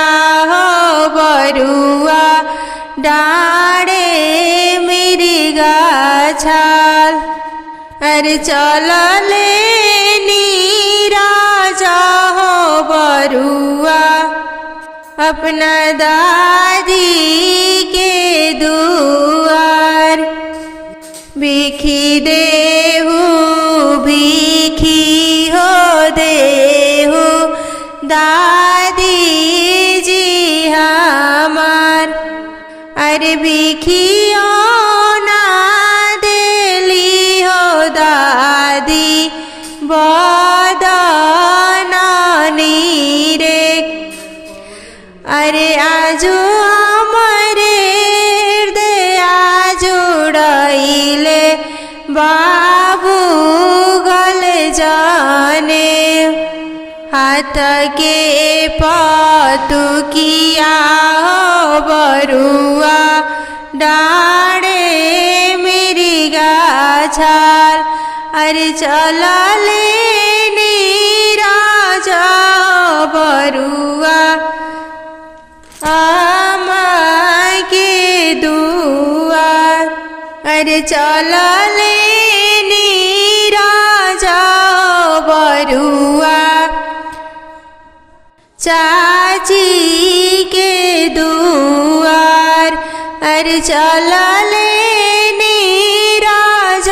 हो बरुआ डाढ़े मेरी गाछाल। अरे चल लेनी राजा हो बरुआ अपना दादी के दुआर। भिखी देहु भिखी हो देहु दादी जी हमार। अरे भिखियो ना देली हो दादी बदनानी रे। अरे आजू हमारे हृदय जुड़ैले बाबू हाथ के पतुकिया बरुआ डाड़े मेरी गाछाल अरे चलले नीरज बरुआ के दुआर अरे चलले नीरज बरुआ चाची के दुआर अरे चलले नीरज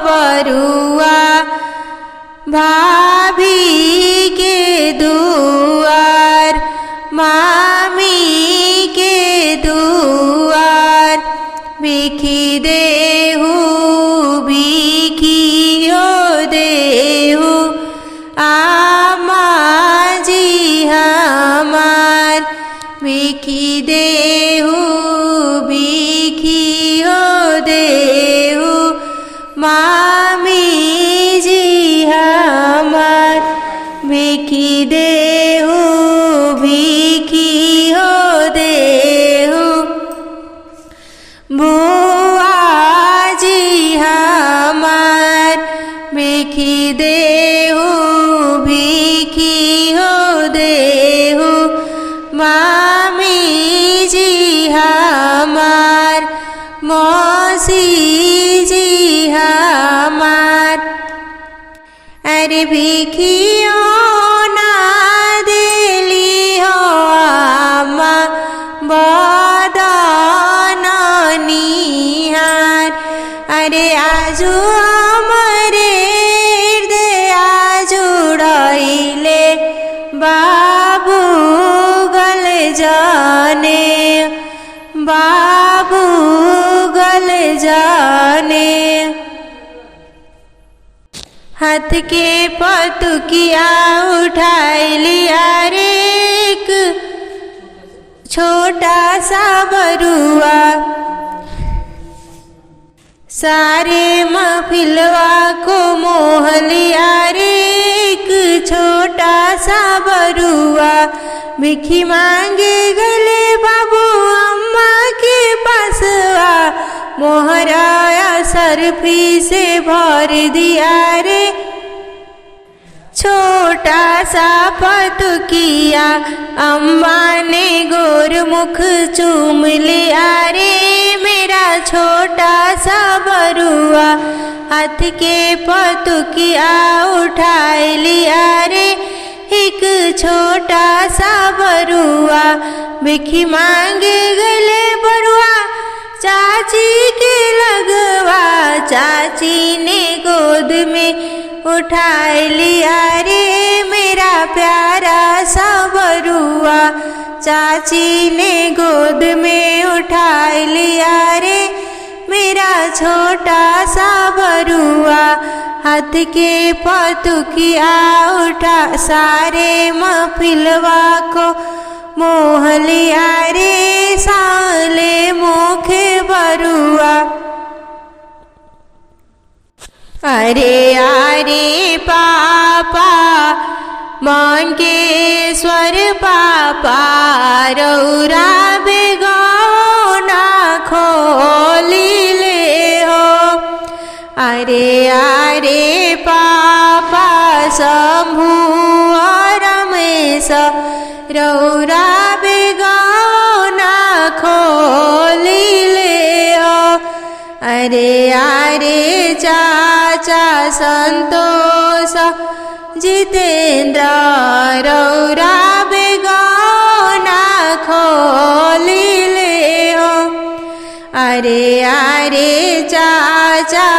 बरुआ भाभी के दुआर मामी के दुआर बिखी देहु बिखियो देहु आमाजी हमार बिखी देहु बिखियो देहु मामी जी हमार बिखी देहु बिखियो देहु बुआजी हमार बिखी देहु बिखियो देहु मामी जी हमार मौसी जी हमार अरे बिखियो ना दिली हो आमा बदन निहार अरे आजु हमरे हृदय जुड़ैले बाबू गल जाने बाबू गल जाने हाथ के पतुकिया उठाई लिया रे एक छोटा सा बरुआ सारे महफिलवा को मोह लिया रे एक छोटा सा बरुआ भिखी मांगे गले बाबू अम्मा के पासवा मोहराया सरफी से भर दिया रे छोटा सा पतुकिया अम्मा ने गोरमुख चूम लिया रे मेरा छोटा सा बरुआ हाथ के पतुकिया उठाई लिया रे एक छोटा सा बरुआ भिखी मांगे गले बरुआ चाची के लगवा चाची ने गोद में उठाई लिया रे मेरा प्यारा सा बरुआ चाची ने गोद में उठाई लिया रे मेरा छोटा सा बरुआ हाथ के पतुकिया उठा सारे महफिलवा को मोह लिया रे साले मुखे बरुआ अरे अरे पापा मंगेश्वर पापा रौरा बेगौना खोली ले हो अरे अरे पापा शंभु और रमेश रौरा बेगौना खोली ले हो अरे अरे चाचा संतोष जितेंद्र रौरा बेगौना खोली ले हो अरे अरे चाचा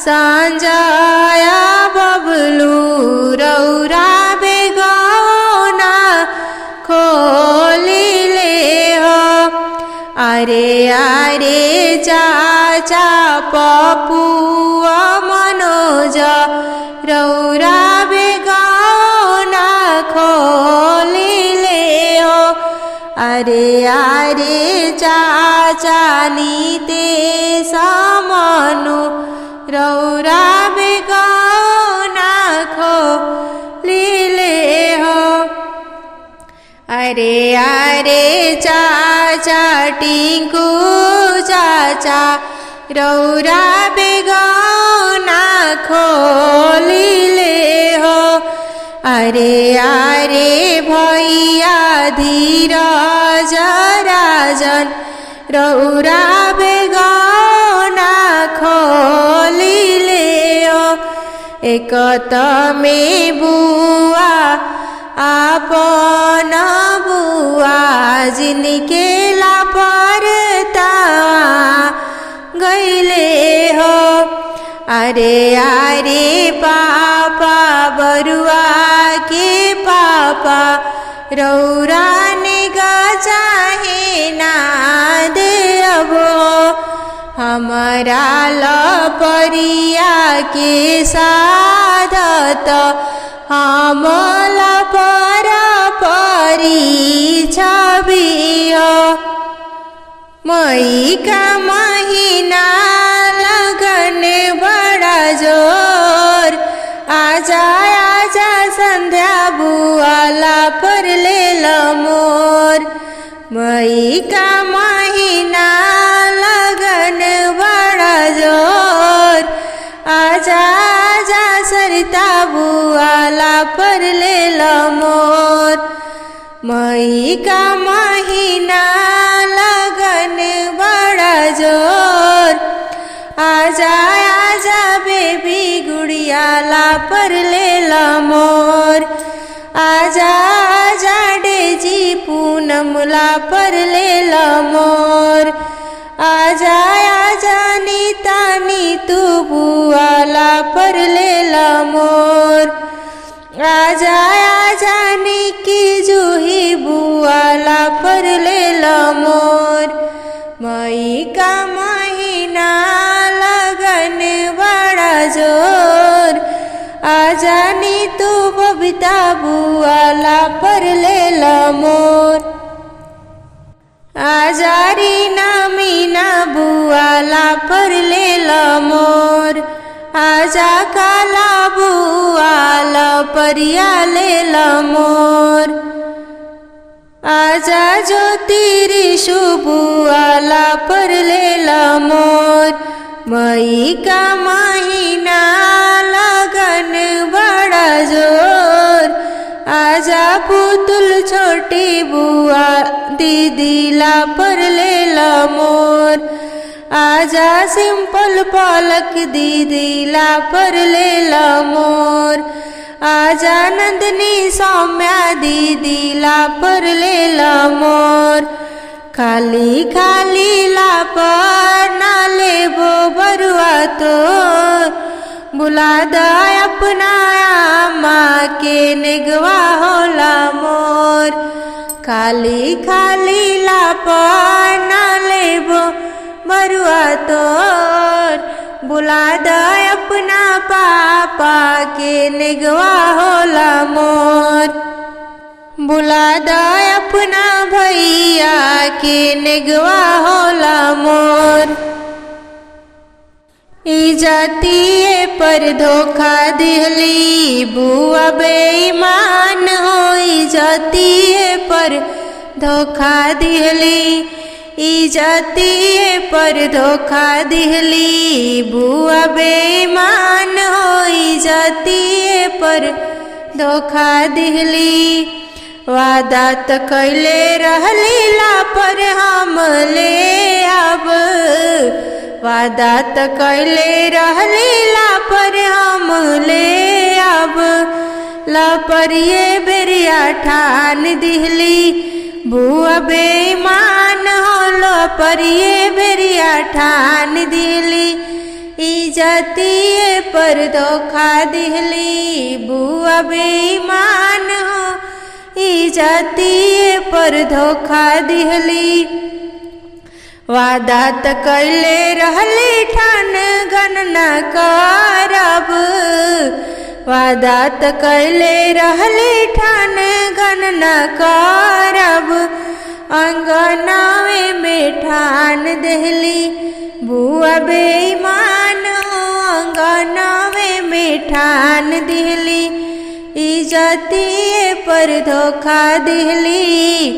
संजय बबलू रौरा बेगौना खोली ले हो अरे अरे चाचा पप्पू मनोज रौरा बेगौना खोली ले हो अरे अरे चाचा नीतेश मनु रौरा बेगौना खोली ले रिंकू चाचा रौरा बेगौना खोलिले हो। अरे अरे भैया धीरज राजन रौरा बेगौना खोलिले हो। एक में बुआ आपन बुआ जिनके लापरता गईले हो। अरे अरे पापा बरुआ के पापा रौरा ने चाहे ना दे अबो। हमारा लपरिया के साधत हम लपर परी छबियो। मई का महीना लगन बड़ा जोर। आजा आजा संध्या बुआला पर ले लो मोर। मई का महीना लगन बड़ा जोर। आजा आजा सरिता बुआला पर ले लो मोर। मई का महीना लगन बड़ा जोर। आजा आजा बेबी गुड़ियाला पर ले लो मोर। आजा आजा डेजी पूनमला पर ले लो मोर। आजा आजा नीता नीतू बुआला पर ले लो मोर। आजा आजा निकी जूही बुआला पर ले लो मोर। मई का महीना लगन बड़ा जोर। आजा नीतू बबीता बुआला पर ले लो मोर। आजा रीना मीना बुआला पर ले लो मोर। आजा काला बुआला परिया ले लो मोर। आजा ज्योति ऋषु बुआला पर ले लो मोर। मई का महीना लगन बड़ा जोर। आजा पुतुल छोटी बुआ दीदीला पर ले लो मोर। आजा सिंपल पलक दीदीला पर ले लो मोर। आजा नंदनी सौम्या दीदीला पर ले लो मोर। खाली खाली ला पर ना लेबो बरुआ तोर। बुला द अपना माँ के निगवा होला मोर। खाली खाली ला पर ना लेबो बरुआ तोर। बुला द अपना पापा के निगवा होला मोर। बुला द अपना भैया के निगवा होला मोर। इजातिए पर धोखा दिहली बुआ बेईमान हो। इजातिए पर धोखा दिहली। इजातिए पर धोखा दिहली बुआ बेईमान हो। इजातिए पर धोखा दिहली। वादा त कैले रहली ला पर हम ले अब। वादा त कैले रहली ला पर हम ले अब। ला पर ये बेरिया ठान दिहली बुआ बेईमान हो। ला पर ये बेरिया ठान दिहली। इजातिए पर धोखा दिहली बुआ बेईमान हो। इजातिए पर धोखा दिहली। वादा त कैले रहली ठान गणना करब। वादा त कैले रहली ठान गणना करब। अंगनावे में ठान देहली बुआ बेईमान हो। अंगनावे में ठान दिहली। इजातिए पर धोखा दिहली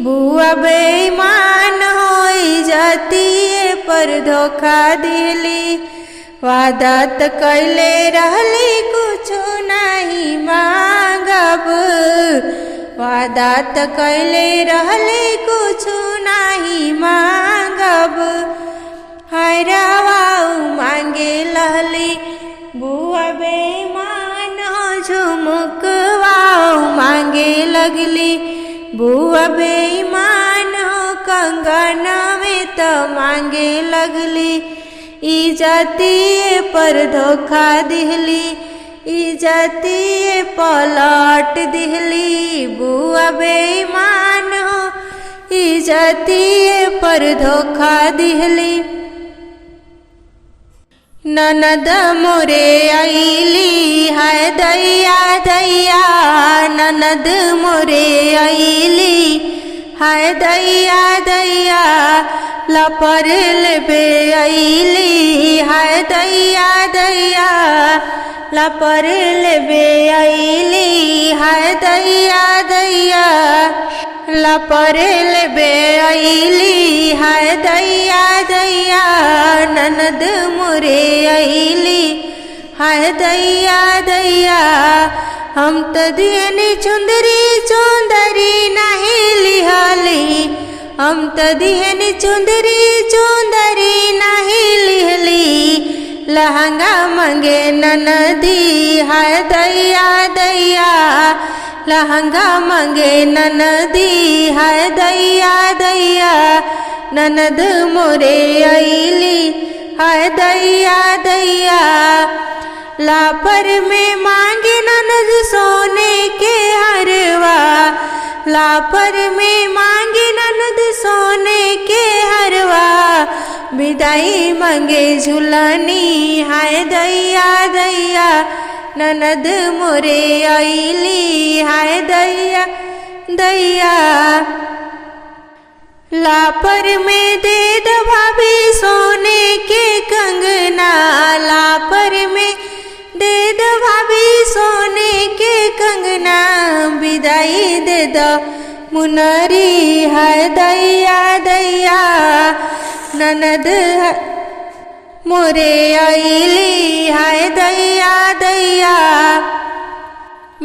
बुआ बेईमान होई जाती पर धोखा दिली। वादा त कैले रहली कुछो नहीं मांगब, वादा त कैले रहली कुछो नहीं मांगब। हरवाऊ मांगे लहली बुआ बेईमान झुमकवाऊ मांगे लगली। बुआ बेईमान कंगन में तो मांगे लगली। इज्जती पर धोखा दिहली, इज्जती पलट दिहली। बुआ बेईमान इज्जती पर धोखा दिहली। ननद मोरे आईली हाय दैया दैया, ननद मोरे आईली हाय दैया दैया। लपर लेबे आईली हाय दैया दैया, लपर लेबे आईली हाय दैया दैया। लपर लेबे आईली हाय दैया दैया, ननद मोरे आईली हाय दैया दैया। हम त दिहनी चुंदरी चुंदरी नहीं लिहली, हम त दिहनी चुंदरी चुंदरी नहीं लिहली। लहंगा मंगे ननदी हाय दैया दैया, लहंगा मंगे ननदी हाय दैया दैया। ननद मोरे आईली हाय दैया दैया। लापर में मांगे ननद सोने के हरवा, लापर में मांगे ननद सोने के हरवा। विदाई मांगे झुलनी हाय दैया दैया, ननद मोरे आईली हाय दैया दैया। लापर में दे द भाभी सोने के कंगना, लापर में दे द भाभी सोने के कंगना। विदाई दे द मुनरी हाय दैया दैया, ननद मोरे आईली हाय दैया दैया।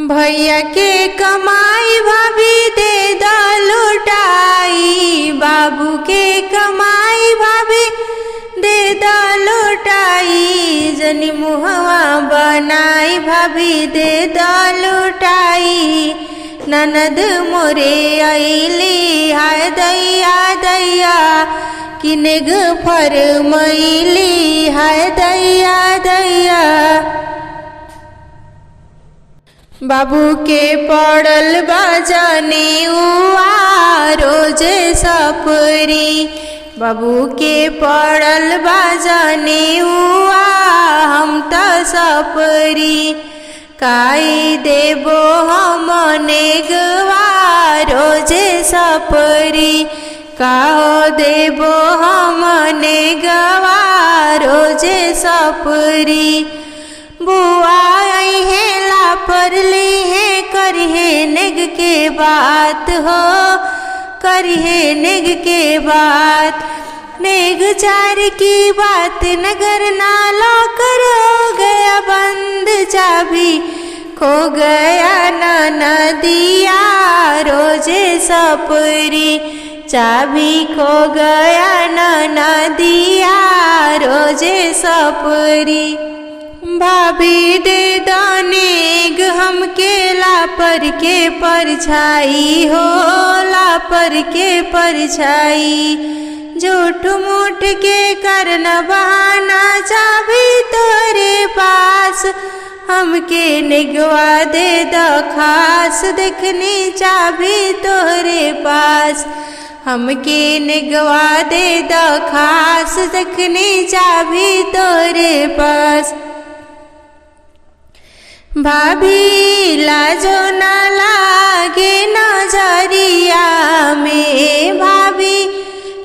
भैया के कमाई भाभी दे द लुटाई, बाबू के कमाई भाभी दे द लुटाई। जनी मुहवा बनाई भाभी दे द लुटाई। ननद मोरे आईली हाय दैया दैया, किनेग फरमैली हाय दैया दैया। बाबू के पड़ल बाजानी उआ रोजे सपरी, बाबू के पड़ल बाजानी उआ हम त सपरी। काई देबो हम नेगवा रोजे सपरी, काहो देबो हम नेगवा रोजे सपरी। बुआ आई है लापर ली है करिहे नेग के बात हो, करिहे नेग के बात। नेग चार की बात नगर नाला कर हो गया बंद, चाबी खो गया नदिया रोजे सपरी। चाबी खो गया नदिया रोजे सपरी। भाभी दे दानेग हमके लापर के परछाई हो, लापर के परछाई। झूठ मूठ के करना बहाना, चाबी तोरे पास हमके निगवा दे द खास। देखनी चाबी तोरे पास हमके निगवा दे द खास। देखनी चाबी तोरे पास। भाभी लाजो न लागे नजरिया में, भाभी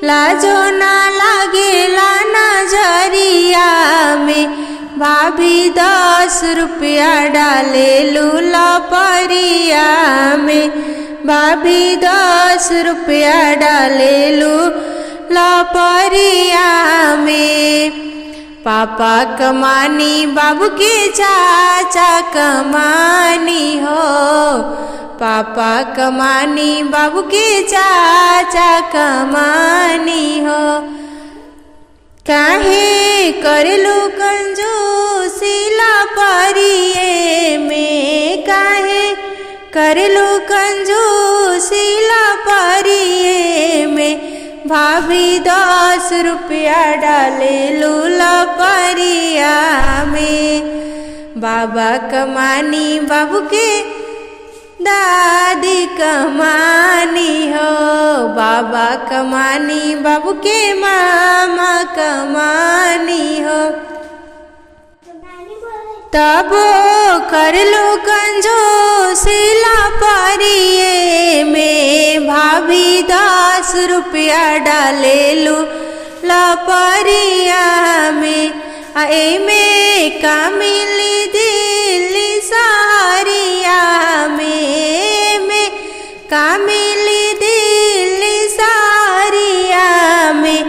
लाजो न लागेला नजरिया में। भाभी 10 रुपया डाले लूला परिया में, भाभी 10 रुपया डालेलू लपरिया में। पापा कमानी बाबू के चाचा कमानी हो, पापा कमानी बाबू के चाचा कमानी हो। काहे करलू कंजूसी लपरिए में, काहे करलू कंजूसी लपरिए में। भाभी 10 रुपया डालेलू लपरिया में। बाबा कमानी बाबू के दादी कमानी हो, बाबा कमानी बाबू के मामा कमानी हो। तबो करलू कंजूसी लपरिए में। भाभी 10 रुपया डालेलू लपरिया में। में का मिली दिल्ली सहरिया में का मिली दिल्ली सहरिया में।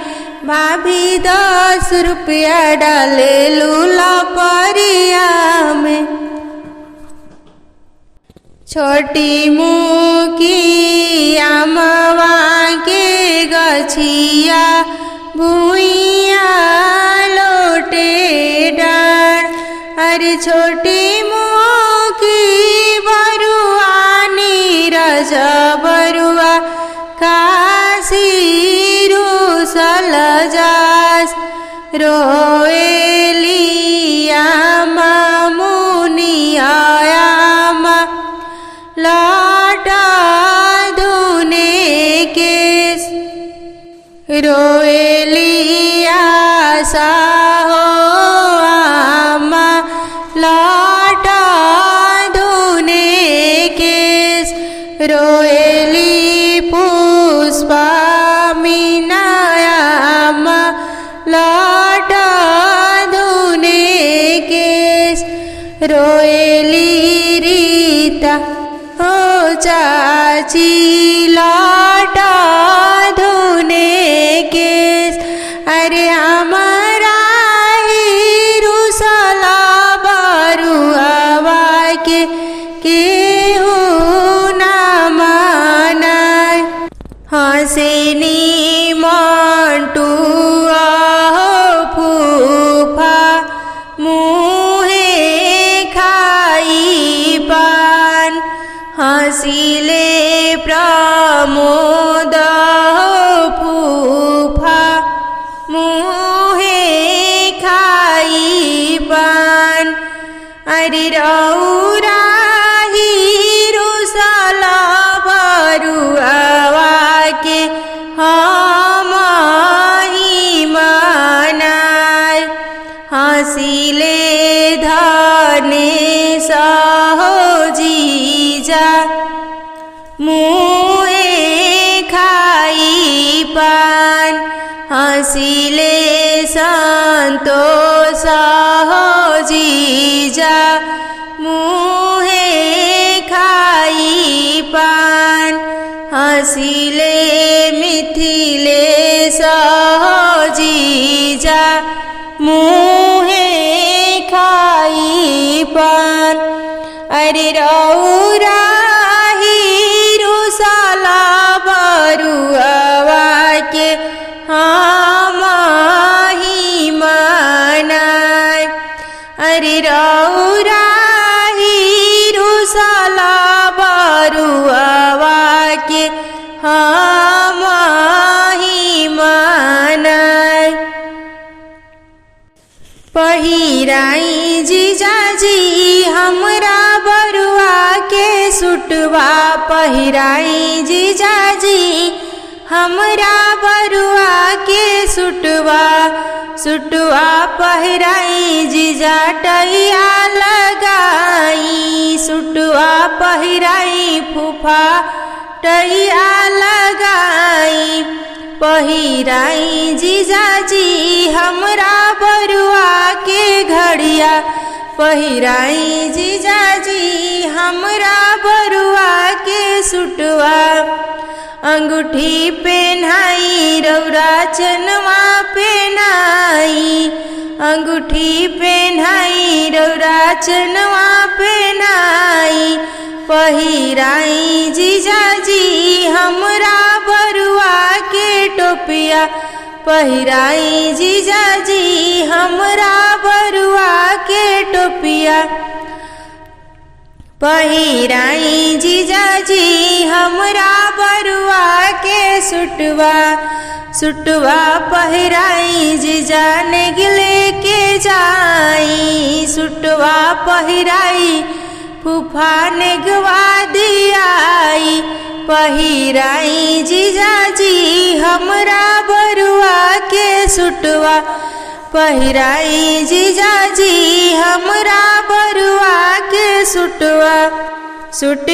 भाभी 10 रुपया डालेलू लपरिया में। छोटी मुकी अमवा के गछिया भुइया लोटे डार। अरे छोटी मुकी बरुआ नीरज बरुआ काशी रूसल जास। रोएलिया मुनिया लाटा धुने केस। रोएलिया साहो आमा लाटा धुने केस। रोएली पुष्पा मीनायामा लाटा धुने केस। रोएली रीता हो चाची लाटा धुने केस। अरे हमारा ही रुसला बरुआवा के केहू ना मानाय। हंसिनी मंटू आहो फूफा मुहे खाई पान। हंसिले प्रमोद फूफा मुहे खाई पान। अरे रौरा ही रुसला बरुआवा के हम ही मनाय। हंसिले धने सहो जीजा मुहे खाई पान। हंसिले संतोष हो जीजा मुहे खाई पान। हंसिले मिथिलेश हो जीजा मुहे खाई पान। अरे रौरा ही रुसला बरुआवा के हम ही मनाय। अरे रौरा ही रुसला बरुआवा के हम ही मनाय। पहिराई जीजाजी हमरा बरुआ के सुटवा। पहिराई जीजाजी हमरा बरुआ के सुटवा। सुटवा पहिराई जीजा टैया लगाई। सुटवा पहिराई फूफा टैया लगाई। पहिराई जीजाजी हमरा बरुआ के घड़िया। पहिराई जीजाजी हमरा बरुआ के सुटवा अंगूठी पहनाई रौरा चनवा पहनाई अंगूठी पहनाई रौरा चनवा पहनाई पहिराई जीजाजी हमरा बरुआ के टोपिया पहिराई जीजाजी हमरा बरुआ के टोपिया पहिराई जीजाजी हमरा बरुआ के सुटवा सुटवा पहिराई जीजा नेगले के जाई सुटवा पहिराई फूफा नेगवा दियाई पहिराई जीजाजी हमरा बरुआ के सुटवा पहिराई जीजाजी हमरा बरुआ के सुटवा सुट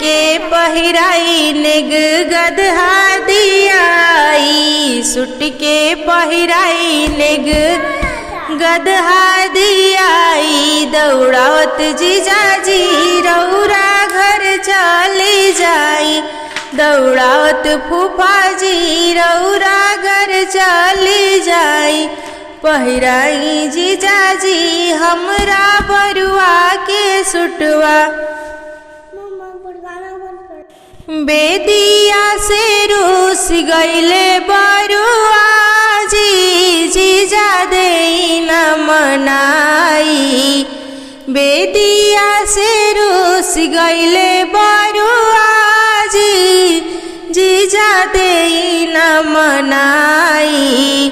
के पहिराई नेग गदहा दियाई सुट के पहिराई नेग गदहा दियाई दौड़ावत जीजाजी रौरा घर चली जाई दौड़ावत फूफाजी रौरा घर चली जाई पहिराई जीजाजी हमरा बरुआ के सुटवा बेदिया से रूस गईले बरुआ जी जीजा दे न मनाई बेदिया से रूस गईले बरुआ जी जीजा दे न मनाई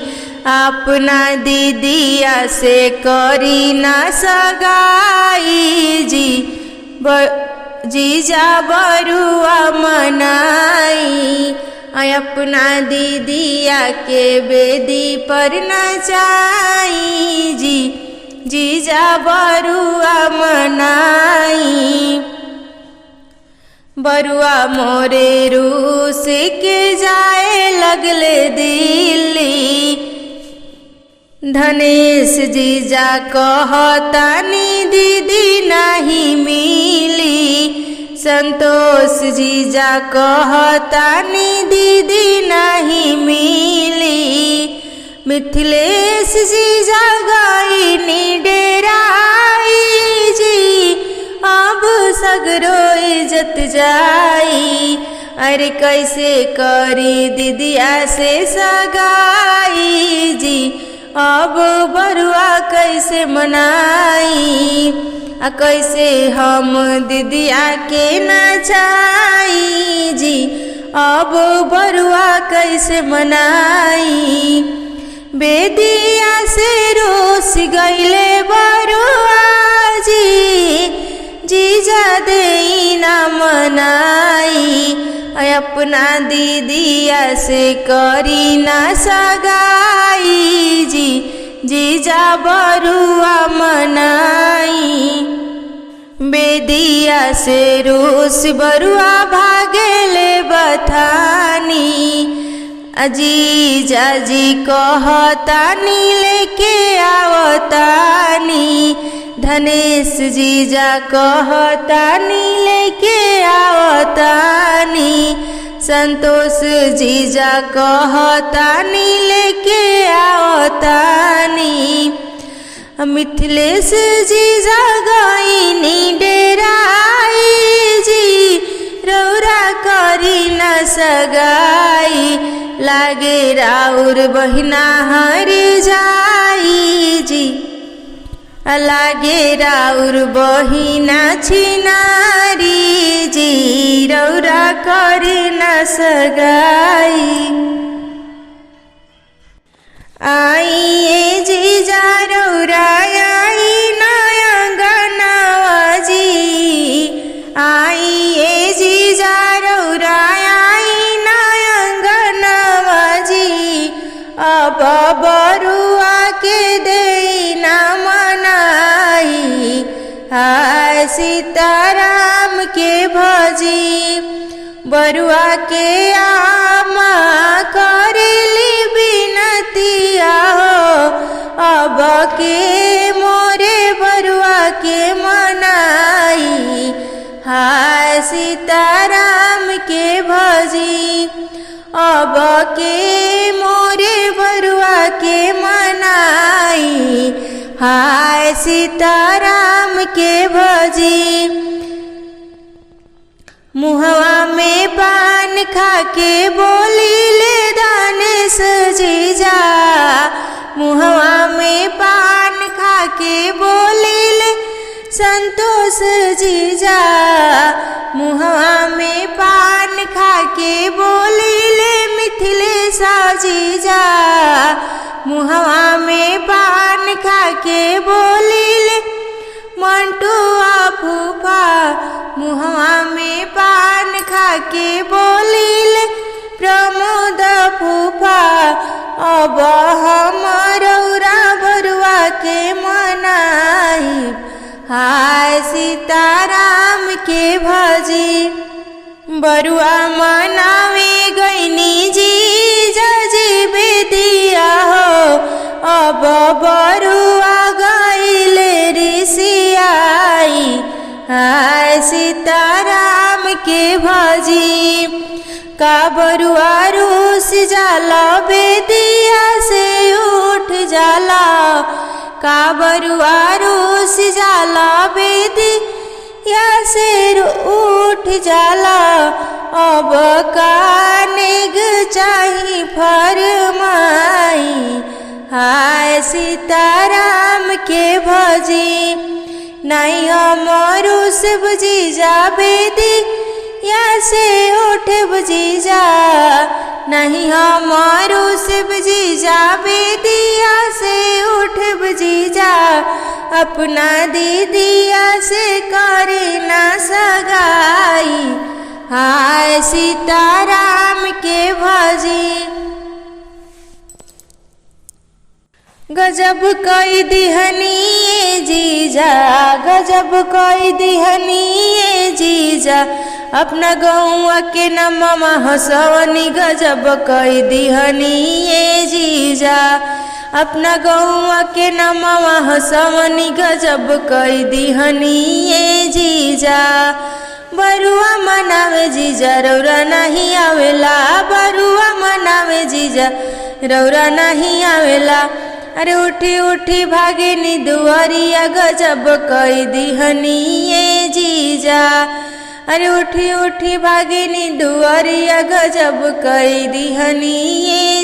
अपना दीदिया से करी न सगाई जीजा बरुआ मनाई अपना दीदिया के बेदी पर नचाई जीजा बरुआ मनाई बरुआ मोरे रूस के जाए लगले दिल्ली धनेश जीजा कहतानी दीदी नहीं मिली संतोष जीजा कहतानी दीदी नहीं मिली मिथिलेश जीजा गईनी डेराई जी अब सगरो इज्जत जाई अरे कैसे करी दीदिया से सगाई जी अब बरुआ कैसे मनाई कैसे हम दीदिया के नचाई जी अब बरुआ कैसे मनाई बेदिया से रोस गईले बरुआ जी जीजा दे न मनाई अपना दीदिया से करी न सगाई जीजा बरुआ मनाई बेदिया से रूस बरुआ भागेले बथानी जीजा जी कहतानी लेके आवतानी धनेश जीजा कहतानी लेके आवतानी संतोष जीजा कहतानी लेके आवतानी मिथिलेश जीजा गईनी डेराई जी रौरा करी न सगाई लागे राउर बहिना हर जाई जी लागे राउर बहिना छिनारी जी रौरा करी न सगाई आइए जीजा रौरा आई नया गनावा जी आइए जीजा रौरा आई नया गनावा जी अब बरुआ के दे न मनाई हाय सीताराम के भजी बरुआ के आमा करेली बिनतिया हो अब के मोरे बरुआ के मनाई हाय सीताराम के भजी अब के मोरे बरुआ के मनाई। हाय सीताराम के भजी मुहवा में पान खाके बोली ले दानेश जीजा। मुहवा में पान खाके बोली ले संतोष जीजा। मुहवा में पान खाके बोली ले मिथिलेश जीजा। मुहवा में पान खाके बोली ले मंटू फूफा। मुहवा में पान खाके बोली ले प्रमोद फूफा। अब हम रौरा बरुआ के मनाई। हाय सीताराम के भजी बरुआ मनावे गईनी जीजा जी बेदिया हो। अब बरुआ गईले ऋषियाई। हाय सीताराम के भजी का बरुआ रूस जाला बेदिया से उठ जाला। का बरुआ रूस जाला बेदिया से उठ जाला। अब का नेग चाही फरमाई। हाय सीताराम के भजी नहीं हमारू शिव जीजा बेदिया से उठे जीजा। नहीं हमारू शिव जीजा बेदिया से उठे जीजा। अपना दीदिया से करे ना सगाई। हाय सीताराम के भजी गजब कई दिहनी जीजा। गजब कई दिहनी जीजा अपना गौआ के नममा हसवनी। गजब कई दिहनी जीजा अपना गौआ के नममा हसवनी। गजब कई दिहनी जीजा बरुआ मनावे जीजा रौरा नहीं आवेला। बरुआ मनावे जीजा रौरा नहीं आवेला। अरे उठी उठी भागिनी दुआरिया गजब कई दिहनी जीजा। अरे उठी उठी भागिनी दुआरिया गजब कई दिहनी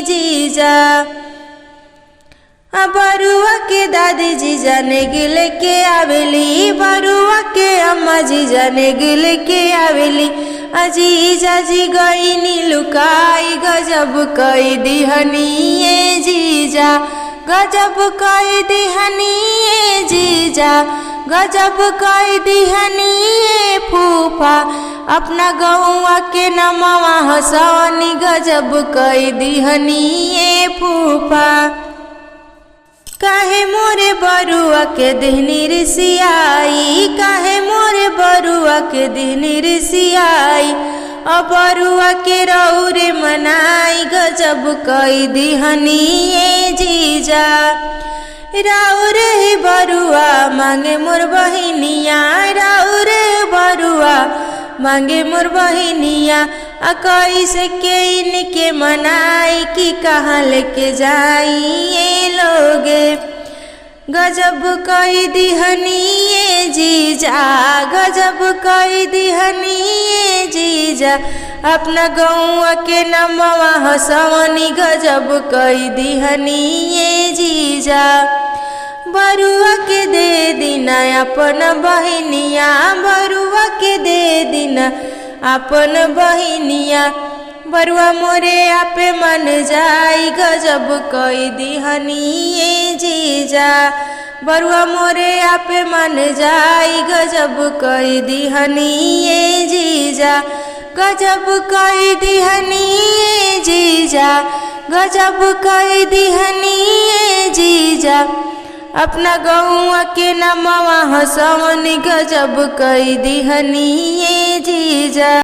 जीजा। बरुआ के दादी जीजा ने गिल के आवेली। बरुआ के अम्मा जीजा ने गिल के आवेली। अजीजा जी गईनी लुकाई। गजब कई दिहनी जीजा। गजब कई दिहनी जीजा। गजब कई दिहनी फूफा अपना गौआ के नमवा हसवनी। गजब कई दिहनी फूफा काहे मोरे बरुआ के दिहनी ऋषियाई। काहे मोरे बरुआ के दिहनी ऋषियाई। अब बरुआ के रौरे मनाई। गजब कई दिहनी जीजा राउरे बरुआ मांगे मोर बहिनिया। राउरे बरुआ मांगे मोर बहिनिया। कैसे के इनके मनाई कि कहाँ लेके जाइए लोगे। गजब कई दिहनी जीजा। गजब कई दिहनी जीजा अपना गौआ के नमवा हसवनी। गजब कई दिहनी जीजा बरुआ के दे दिना अपन बहिनिया। बरुआ के दे दिना अपन बहिनिया। बरुआ मोरे आपे मन जाई। गजब कई दिहनी जीजा बरुआ मोरे आपे मन जाई। गजब कई दिहनी जीजा। गजब कई दिहनी जीजा। गजब कई दिहनी जीजा अपना गौआ के नमवा हसवनी। गजब कई दिहनी जीजा।